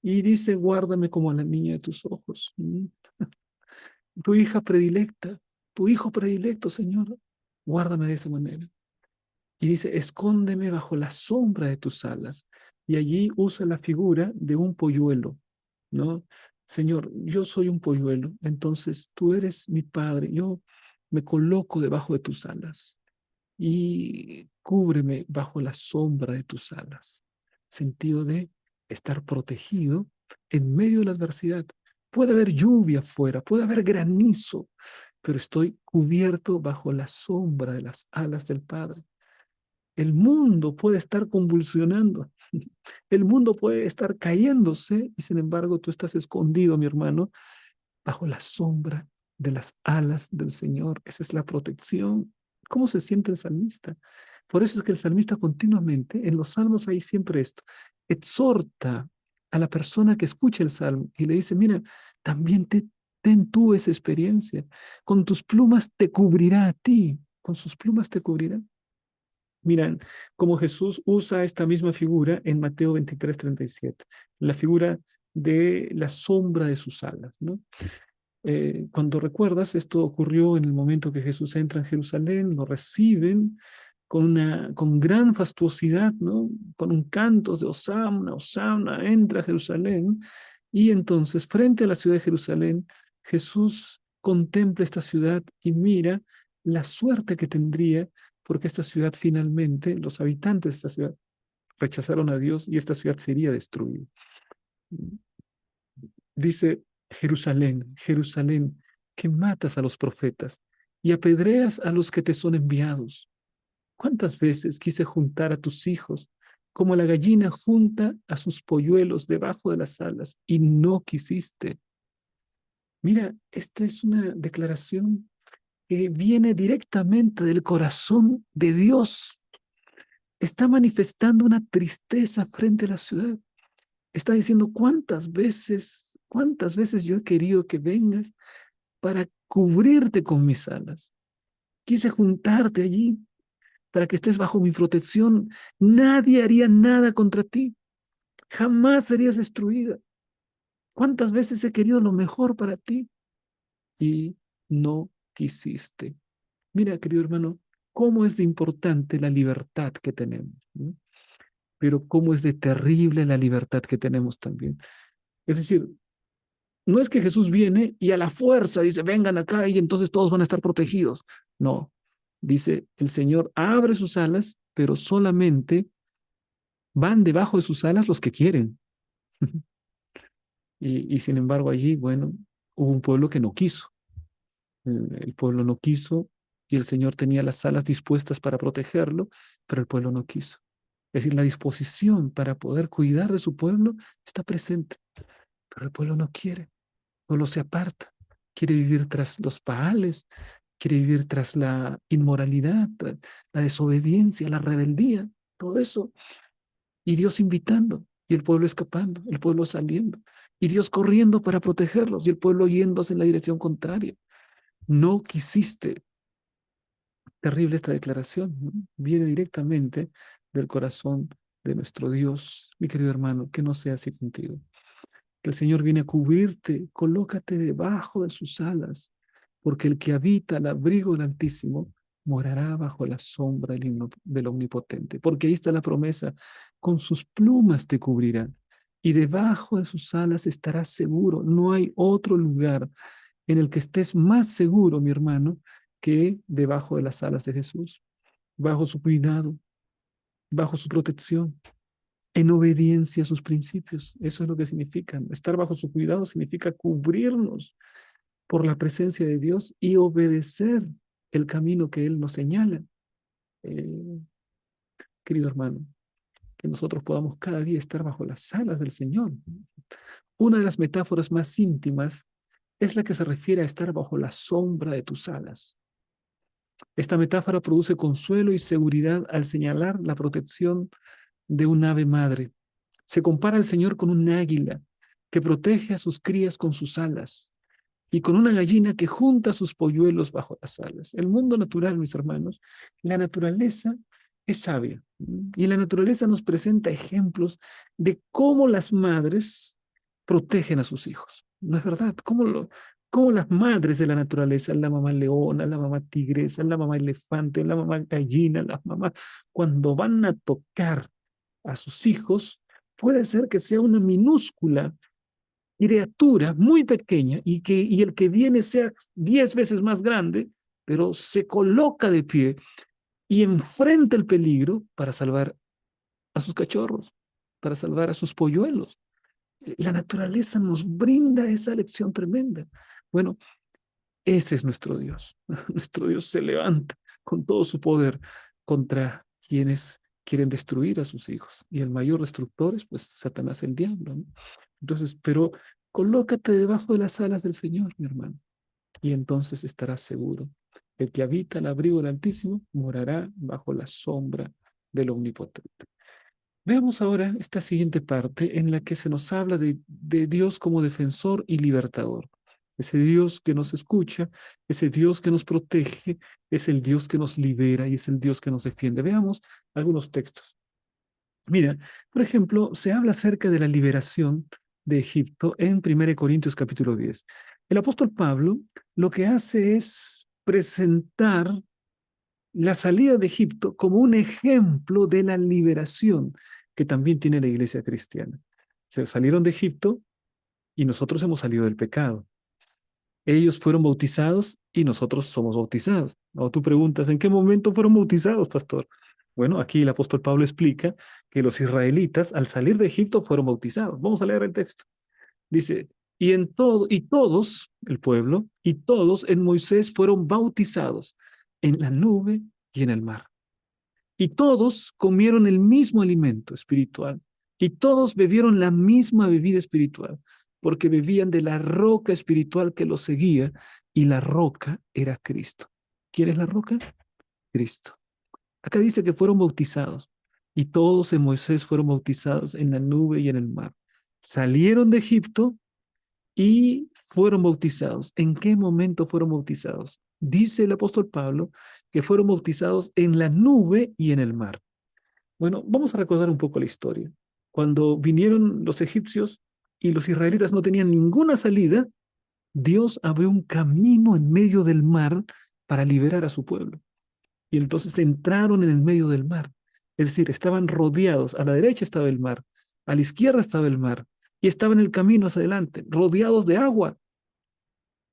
y dice, guárdame como a la niña de tus ojos. Tu hija predilecta, tu hijo predilecto, Señor, guárdame de esa manera. Y dice, escóndeme bajo la sombra de tus alas. Y allí usa la figura de un polluelo, ¿no? Señor, yo soy un polluelo, entonces tú eres mi padre, yo me coloco debajo de tus alas y cúbreme bajo la sombra de tus alas. Sentido de estar protegido en medio de la adversidad. Puede haber lluvia afuera, puede haber granizo, pero estoy cubierto bajo la sombra de las alas del Padre. El mundo puede estar convulsionando, el mundo puede estar cayéndose y sin embargo tú estás escondido, mi hermano, bajo la sombra de las alas del Señor. Esa es la protección. ¿Cómo se siente el salmista? Por eso es que el salmista continuamente, en los salmos hay siempre esto, exhorta a la persona que escucha el salmo y le dice, mira, también ten tú esa experiencia. Con tus plumas te cubrirá a ti, con sus plumas te cubrirá. Miran cómo Jesús usa esta misma figura en Mateo 23:37, la figura de la sombra de sus alas, ¿no? Cuando recuerdas, esto ocurrió en el momento que Jesús entra en Jerusalén, lo reciben con gran fastuosidad, ¿no? Con un cantos de Hosanna, Hosanna, entra a Jerusalén. Y entonces, frente a la ciudad de Jerusalén, Jesús contempla esta ciudad y mira la suerte que tendría, porque esta ciudad finalmente, los habitantes de esta ciudad rechazaron a Dios y esta ciudad sería destruida. Dice Jerusalén, Jerusalén, que matas a los profetas y apedreas a los que te son enviados. ¿Cuántas veces quise juntar a tus hijos como la gallina junta a sus polluelos debajo de las alas y no quisiste? Mira, esta es una declaración que viene directamente del corazón de Dios. Está manifestando una tristeza frente a la ciudad. Está diciendo cuántas veces yo he querido que vengas para cubrirte con mis alas. Quise juntarte allí para que estés bajo mi protección. Nadie haría nada contra ti. Jamás serías destruida. ¿Cuántas veces he querido lo mejor para ti y no quisiste? Mira, querido hermano, cómo es de importante la libertad que tenemos, ¿no? Pero cómo es de terrible la libertad que tenemos también. Es decir, no es que Jesús viene y a la fuerza dice, vengan acá y entonces todos van a estar protegidos. No, dice, el Señor abre sus alas, pero solamente van debajo de sus alas los que quieren. Y sin embargo allí, bueno, hubo un pueblo que no quiso. El pueblo no quiso y el Señor tenía las alas dispuestas para protegerlo, pero el pueblo no quiso. Es decir, la disposición para poder cuidar de su pueblo está presente, pero el pueblo no quiere. Solo se aparta, quiere vivir tras los Baales, quiere vivir tras la inmoralidad, tras la desobediencia, la rebeldía, todo eso. Y Dios invitando, y el pueblo escapando, el pueblo saliendo, y Dios corriendo para protegerlos, y el pueblo yéndose en la dirección contraria. No quisiste. Terrible esta declaración, ¿no? Viene directamente del corazón de nuestro Dios, mi querido hermano, que no sea así contigo. Que el Señor viene a cubrirte, colócate debajo de sus alas, porque el que habita al abrigo del Altísimo morará bajo la sombra del Omnipotente, porque ahí está la promesa, con sus plumas te cubrirán y debajo de sus alas estarás seguro. No hay otro lugar en el que estés más seguro, mi hermano, que debajo de las alas de Jesús, bajo su cuidado, bajo su protección en obediencia a sus principios. Eso es lo que significa. Estar bajo su cuidado significa cubrirnos por la presencia de Dios y obedecer el camino que Él nos señala. Eh, Querido hermano, que nosotros podamos cada día estar bajo las alas del Señor. Una de las metáforas más íntimas es la que se refiere a estar bajo la sombra de tus alas. Esta metáfora produce consuelo y seguridad al señalar la protección de un ave madre. Se compara al Señor con un águila que protege a sus crías con sus alas y con una gallina que junta sus polluelos bajo las alas. El mundo natural, mis hermanos, la naturaleza es sabia y la naturaleza nos presenta ejemplos de cómo las madres protegen a sus hijos. ¿No es verdad? Cómo las madres de la naturaleza, la mamá leona, la mamá tigresa, la mamá elefante, la mamá gallina, las mamás, cuando van a tocar a sus hijos, puede ser que sea una minúscula criatura muy pequeña y el que viene sea 10 veces más grande, pero se coloca de pie y enfrenta el peligro para salvar a sus cachorros, para salvar a sus polluelos. La naturaleza nos brinda esa lección tremenda. Bueno, ese es nuestro Dios. Nuestro Dios se levanta con todo su poder contra quienes quieren destruir a sus hijos. Y el mayor destructor es, pues, Satanás, el diablo, ¿no? Entonces, pero colócate debajo de las alas del Señor, mi hermano, y entonces estarás seguro. El que habita el abrigo del Altísimo morará bajo la sombra del Omnipotente. Veamos ahora esta siguiente parte en la que se nos habla de Dios como defensor y libertador. Ese Dios que nos escucha, ese Dios que nos protege, es el Dios que nos libera y es el Dios que nos defiende. Veamos algunos textos. Mira, por ejemplo, se habla acerca de la liberación de Egipto en 1 Corintios capítulo 10. El apóstol Pablo lo que hace es presentar la salida de Egipto como un ejemplo de la liberación que también tiene la iglesia cristiana. Se salieron de Egipto y nosotros hemos salido del pecado. Ellos fueron bautizados y nosotros somos bautizados. O tú preguntas, ¿en qué momento fueron bautizados, pastor? Bueno, aquí el apóstol Pablo explica que los israelitas al salir de Egipto fueron bautizados. Vamos a leer el texto. Dice, y todos, el pueblo, y todos en Moisés fueron bautizados en la nube y en el mar. Y todos comieron el mismo alimento espiritual. Y todos bebieron la misma bebida espiritual, porque bebían de la roca espiritual que los seguía, y la roca era Cristo. ¿Quién es la roca? Cristo. Acá dice que fueron bautizados, y todos en Moisés fueron bautizados en la nube y en el mar. Salieron de Egipto y fueron bautizados. ¿En qué momento fueron bautizados? Dice el apóstol Pablo que fueron bautizados en la nube y en el mar. Bueno, vamos a recordar un poco la historia. Cuando vinieron los egipcios y los israelitas no tenían ninguna salida, Dios abrió un camino en medio del mar para liberar a su pueblo. Y entonces entraron en el medio del mar. Es decir, estaban rodeados. A la derecha estaba el mar, a la izquierda estaba el mar, y estaban en el camino hacia adelante, rodeados de agua,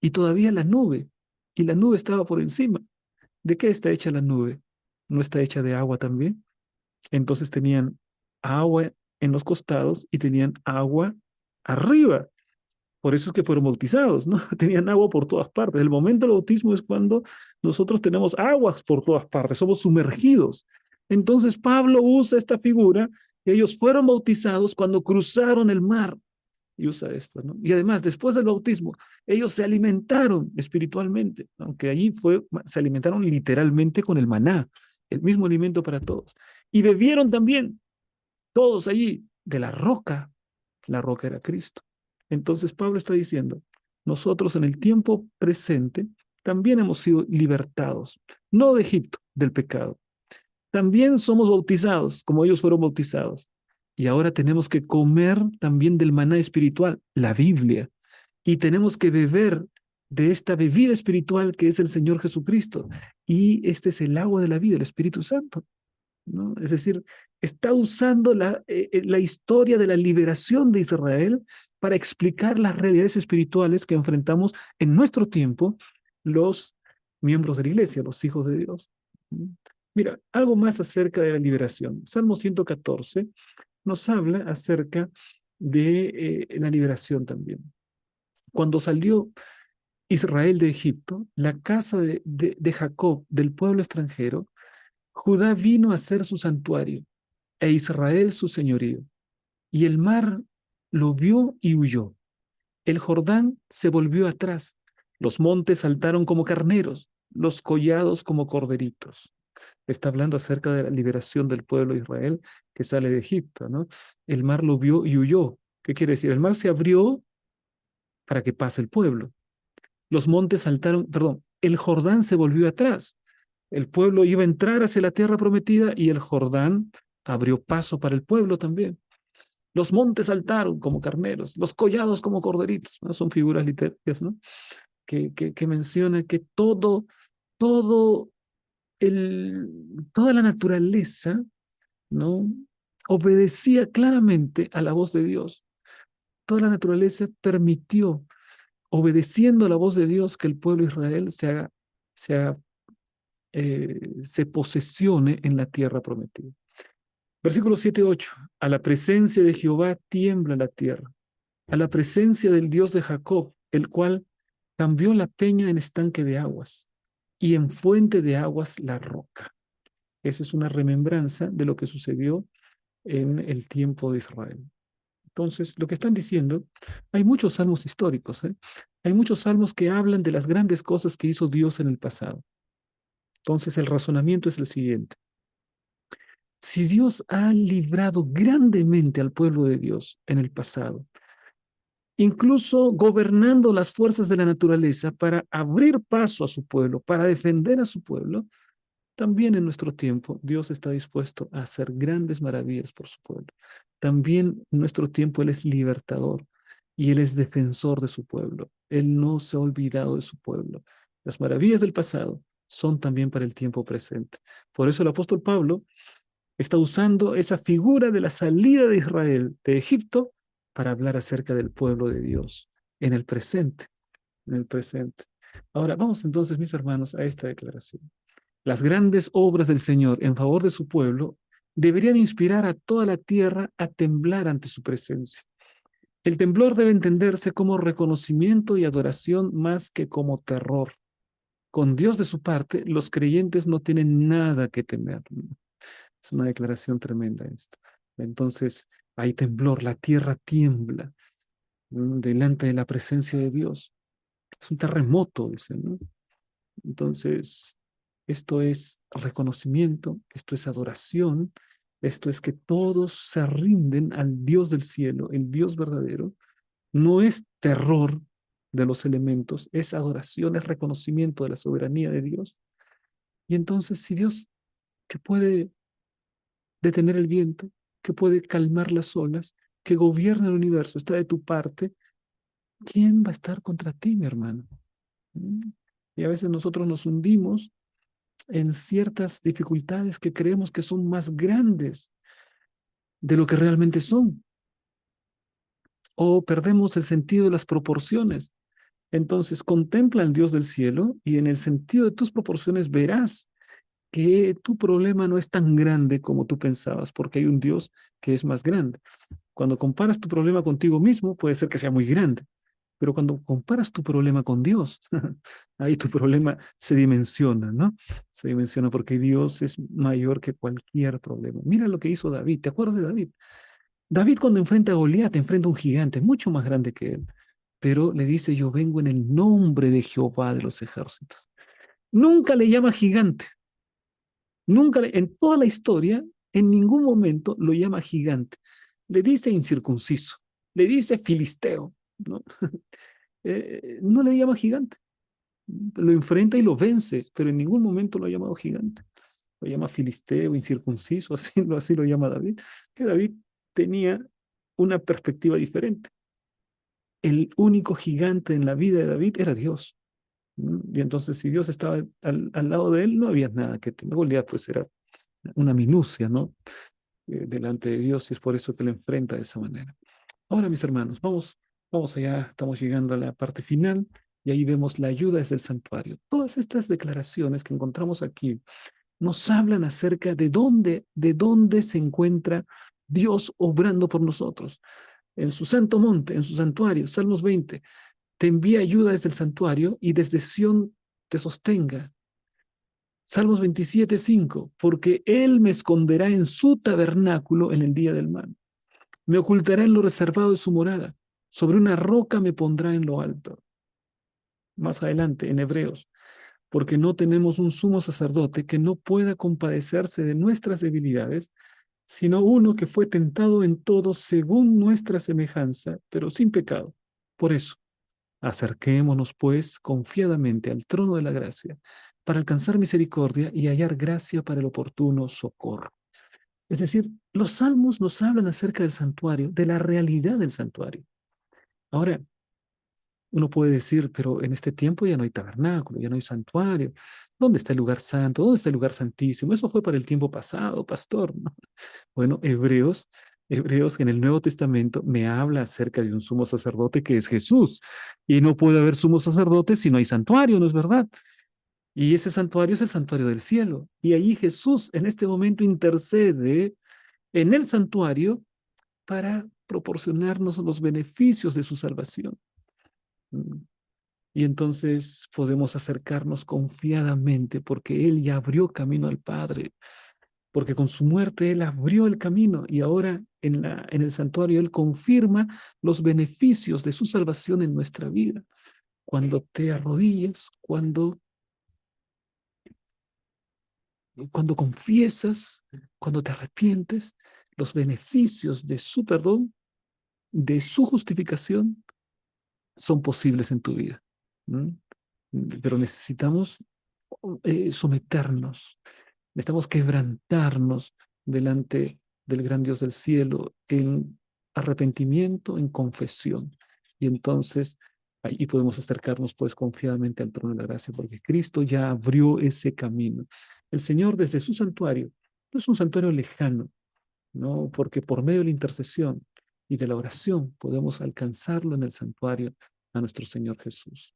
y todavía la nube, y la nube estaba por encima. ¿De qué está hecha la nube? ¿No está hecha de agua también? Entonces tenían agua en los costados y tenían agua arriba. Por eso es que fueron bautizados, ¿no? Tenían agua por todas partes. El momento del bautismo es cuando nosotros tenemos aguas por todas partes, somos sumergidos. Entonces Pablo usa esta figura, que ellos fueron bautizados cuando cruzaron el mar. Y usa esto, ¿no? Y además, después del bautismo, ellos se alimentaron espiritualmente, aunque allí se alimentaron literalmente con el maná, el mismo alimento para todos. Y bebieron también, todos allí, de la roca era Cristo. Entonces Pablo está diciendo, nosotros en el tiempo presente también hemos sido libertados, no de Egipto, del pecado. También somos bautizados, como ellos fueron bautizados. Y ahora tenemos que comer también del maná espiritual, la Biblia. Y tenemos que beber de esta bebida espiritual que es el Señor Jesucristo. Y este es el agua de la vida, el Espíritu Santo, ¿no? Es decir, está usando la historia de la liberación de Israel para explicar las realidades espirituales que enfrentamos en nuestro tiempo los miembros de la iglesia, los hijos de Dios. Mira, algo más acerca de la liberación. Salmo 114 nos habla acerca de la liberación también. Cuando salió Israel de Egipto, la casa de Jacob, del pueblo extranjero, Judá vino a ser su santuario. e Israel su señorío. Y el mar lo vio y huyó. El Jordán se volvió atrás. Los montes saltaron como carneros, los collados como corderitos. Está hablando acerca de la liberación del pueblo de Israel que sale de Egipto, ¿no? El mar lo vio y huyó. ¿Qué quiere decir? El mar se abrió para que pase el pueblo. Los montes saltaron, perdón, el Jordán se volvió atrás. El pueblo iba a entrar hacia la tierra prometida y el Jordán abrió paso para el pueblo también. Los montes saltaron como carneros, los collados como corderitos, ¿no? Son figuras literarias, ¿no? Que menciona que todo toda la naturaleza, ¿no? Obedecía claramente a la voz de Dios. Toda la naturaleza permitió, obedeciendo a la voz de Dios, que el pueblo de Israel se, haga, se posesione en la tierra prometida. Versículo 7-8. A la presencia de Jehová tiembla la tierra, a la presencia del Dios de Jacob, el cual cambió la peña en estanque de aguas y en fuente de aguas la roca. Esa es una remembranza de lo que sucedió en el tiempo de Israel. Entonces, lo que están diciendo, hay muchos salmos históricos, ¿eh? Hay muchos salmos que hablan de las grandes cosas que hizo Dios en el pasado. Entonces, el razonamiento es el siguiente. Si Dios ha librado grandemente al pueblo de Dios en el pasado, incluso gobernando las fuerzas de la naturaleza para abrir paso a su pueblo, para defender a su pueblo, también en nuestro tiempo Dios está dispuesto a hacer grandes maravillas por su pueblo. También en nuestro tiempo Él es libertador y Él es defensor de su pueblo. Él no se ha olvidado de su pueblo. Las maravillas del pasado son también para el tiempo presente. Por eso el apóstol Pablo está usando esa figura de la salida de Israel de Egipto para hablar acerca del pueblo de Dios en el presente, en el presente. Ahora, vamos entonces, mis hermanos, a esta declaración. Las grandes obras del Señor en favor de su pueblo deberían inspirar a toda la tierra a temblar ante su presencia. El temblor debe entenderse como reconocimiento y adoración más que como terror. Con Dios de su parte, los creyentes no tienen nada que temer. Es una declaración tremenda esto. Entonces, hay temblor, la tierra tiembla delante de la presencia de Dios. Es un terremoto, dicen, ¿no? Entonces, esto es reconocimiento, esto es adoración, esto es que todos se rinden al Dios del cielo, el Dios verdadero. No es terror de los elementos, es adoración, es reconocimiento de la soberanía de Dios. Y entonces, si Dios, que puede detener el viento, que puede calmar las olas, que gobierna el universo, está de tu parte, ¿quién va a estar contra ti, mi hermano? ¿Mm? Y a veces nosotros nos hundimos en ciertas dificultades que creemos que son más grandes de lo que realmente son, o perdemos el sentido de las proporciones. Entonces, contempla al Dios del cielo y en el sentido de tus proporciones verás que tu problema no es tan grande como tú pensabas, porque hay un Dios que es más grande. Cuando comparas tu problema contigo mismo, puede ser que sea muy grande, pero cuando comparas tu problema con Dios, ahí tu problema se dimensiona, ¿no? Se dimensiona porque Dios es mayor que cualquier problema. Mira lo que hizo David. ¿Te acuerdas de David? David cuando enfrenta a Goliat, enfrenta a un gigante mucho más grande que él, pero le dice, yo vengo en el nombre de Jehová de los ejércitos. Nunca le llama gigante. Nunca, en toda la historia, en ningún momento lo llama gigante. Le dice incircunciso, le dice filisteo, ¿no? No le llama gigante. Lo enfrenta y lo vence, pero en ningún momento lo ha llamado gigante. Lo llama filisteo, incircunciso, así lo llama David. Que David tenía una perspectiva diferente. El único gigante en la vida de David era Dios. Y entonces, si Dios estaba al lado de él, no había nada que temer. Goliat, pues era una minucia, ¿no? Delante de Dios, y es por eso que lo enfrenta de esa manera. Ahora, mis hermanos, vamos allá, estamos llegando a la parte final y ahí vemos la ayuda desde el santuario. Todas estas declaraciones que encontramos aquí nos hablan acerca de dónde se encuentra Dios obrando por nosotros. En su santo monte, en su santuario, Salmos 20, te envía ayuda desde el santuario y desde Sión te sostenga. Salmos 27:5, porque Él me esconderá en su tabernáculo en el día del mal. Me ocultará en lo reservado de su morada. Sobre una roca me pondrá en lo alto. Más adelante, en Hebreos, porque no tenemos un sumo sacerdote que no pueda compadecerse de nuestras debilidades, sino uno que fue tentado en todo según nuestra semejanza, pero sin pecado. Por eso, acerquémonos, pues, confiadamente al trono de la gracia, para alcanzar misericordia y hallar gracia para el oportuno socorro. Es decir, los salmos nos hablan acerca del santuario, de la realidad del santuario. Ahora, uno puede decir, pero en este tiempo ya no hay tabernáculo, ya no hay santuario. ¿Dónde está el lugar santo? ¿Dónde está el lugar santísimo? Eso fue para el tiempo pasado, pastor, ¿no? Bueno, Hebreos en el Nuevo Testamento me habla acerca de un sumo sacerdote que es Jesús. Y no puede haber sumo sacerdote si no hay santuario, ¿no es verdad? Y ese santuario es el santuario del cielo. Y ahí Jesús en este momento intercede en el santuario para proporcionarnos los beneficios de su salvación. Mm. Y entonces podemos acercarnos confiadamente porque Él ya abrió camino al Padre, porque con su muerte Él abrió el camino y ahora en el santuario Él confirma los beneficios de su salvación en nuestra vida. Cuando te arrodillas, cuando confiesas, cuando te arrepientes, los beneficios de su perdón, de su justificación, son posibles en tu vida. ¿Mm? Pero necesitamos someternos, necesitamos quebrantarnos delante del gran Dios del cielo en arrepentimiento, en confesión. Y entonces ahí podemos acercarnos pues confiadamente al trono de la gracia, porque Cristo ya abrió ese camino. El Señor desde su santuario, no es un santuario lejano, ¿no? Porque por medio de la intercesión y de la oración podemos alcanzarlo en el santuario a nuestro Señor Jesús.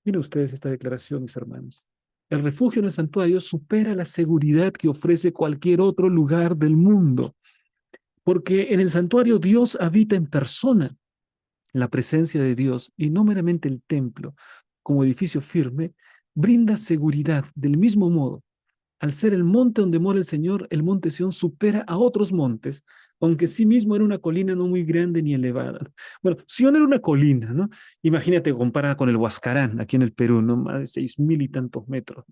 Miren ustedes esta declaración, mis hermanos. El refugio en el santuario supera la seguridad que ofrece cualquier otro lugar del mundo, porque en el santuario Dios habita en persona, la presencia de Dios y no meramente el templo, como edificio firme, brinda seguridad del mismo modo. Al ser el monte donde mora el Señor, el monte Sión supera a otros montes, aunque sí mismo era una colina no muy grande ni elevada. Bueno, Sión era una colina, ¿no? Imagínate, compara con el Huascarán, aquí en el Perú, ¿no? Más de 6.000 y tantos metros.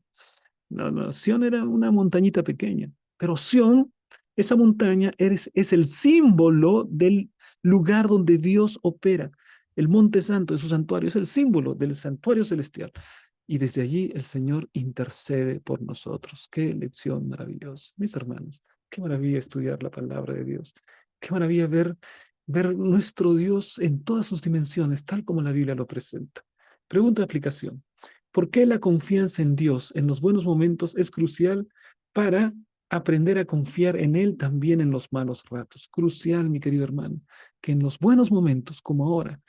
No, no, Sión era una montañita pequeña, pero Sión, esa montaña, es el símbolo del lugar donde Dios opera. El Monte Santo de su santuario es el símbolo del santuario celestial. Y desde allí el Señor intercede por nosotros. Qué lección maravillosa. Mis hermanos, qué maravilla estudiar la palabra de Dios. Qué maravilla ver nuestro Dios en todas sus dimensiones, tal como la Biblia lo presenta. Pregunta de aplicación. ¿Por qué la confianza en Dios en los buenos momentos es crucial para aprender a confiar en Él también en los malos ratos? Crucial, mi querido hermano, que en los buenos momentos, como ahora,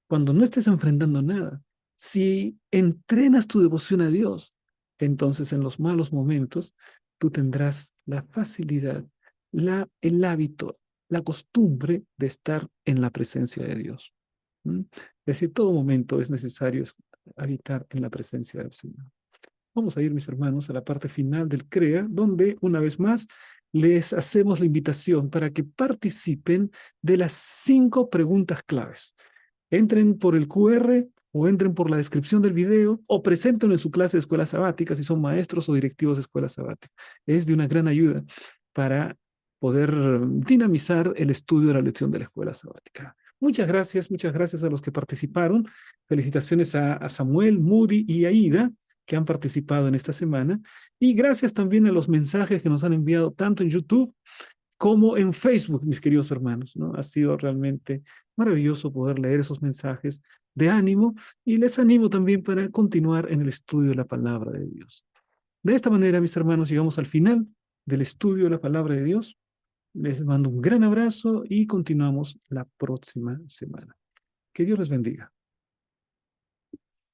cuando no estés enfrentando nada, si entrenas tu devoción a Dios, entonces en los malos momentos tú tendrás la facilidad, el hábito, la costumbre de estar en la presencia de Dios. ¿Mm? Es decir, todo momento es necesario habitar en la presencia del Señor. Vamos a ir, mis hermanos, a la parte final del CREA, donde una vez más les hacemos la invitación para que participen de las 5 preguntas claves. Entren por el QR o entren por la descripción del video o presenten en su clase de escuela sabática si son maestros o directivos de escuela sabática. Es de una gran ayuda para poder dinamizar el estudio de la lección de la escuela sabática. Muchas gracias a los que participaron. Felicitaciones a Samuel, Moody y Aida que han participado en esta semana. Y gracias también a los mensajes que nos han enviado tanto en YouTube como en Facebook, mis queridos hermanos, ¿no? Ha sido realmente maravilloso poder leer esos mensajes de ánimo y les animo también para continuar en el estudio de la palabra de Dios. De esta manera, mis hermanos, llegamos al final del estudio de la palabra de Dios. Les mando un gran abrazo y continuamos la próxima semana. Que Dios les bendiga.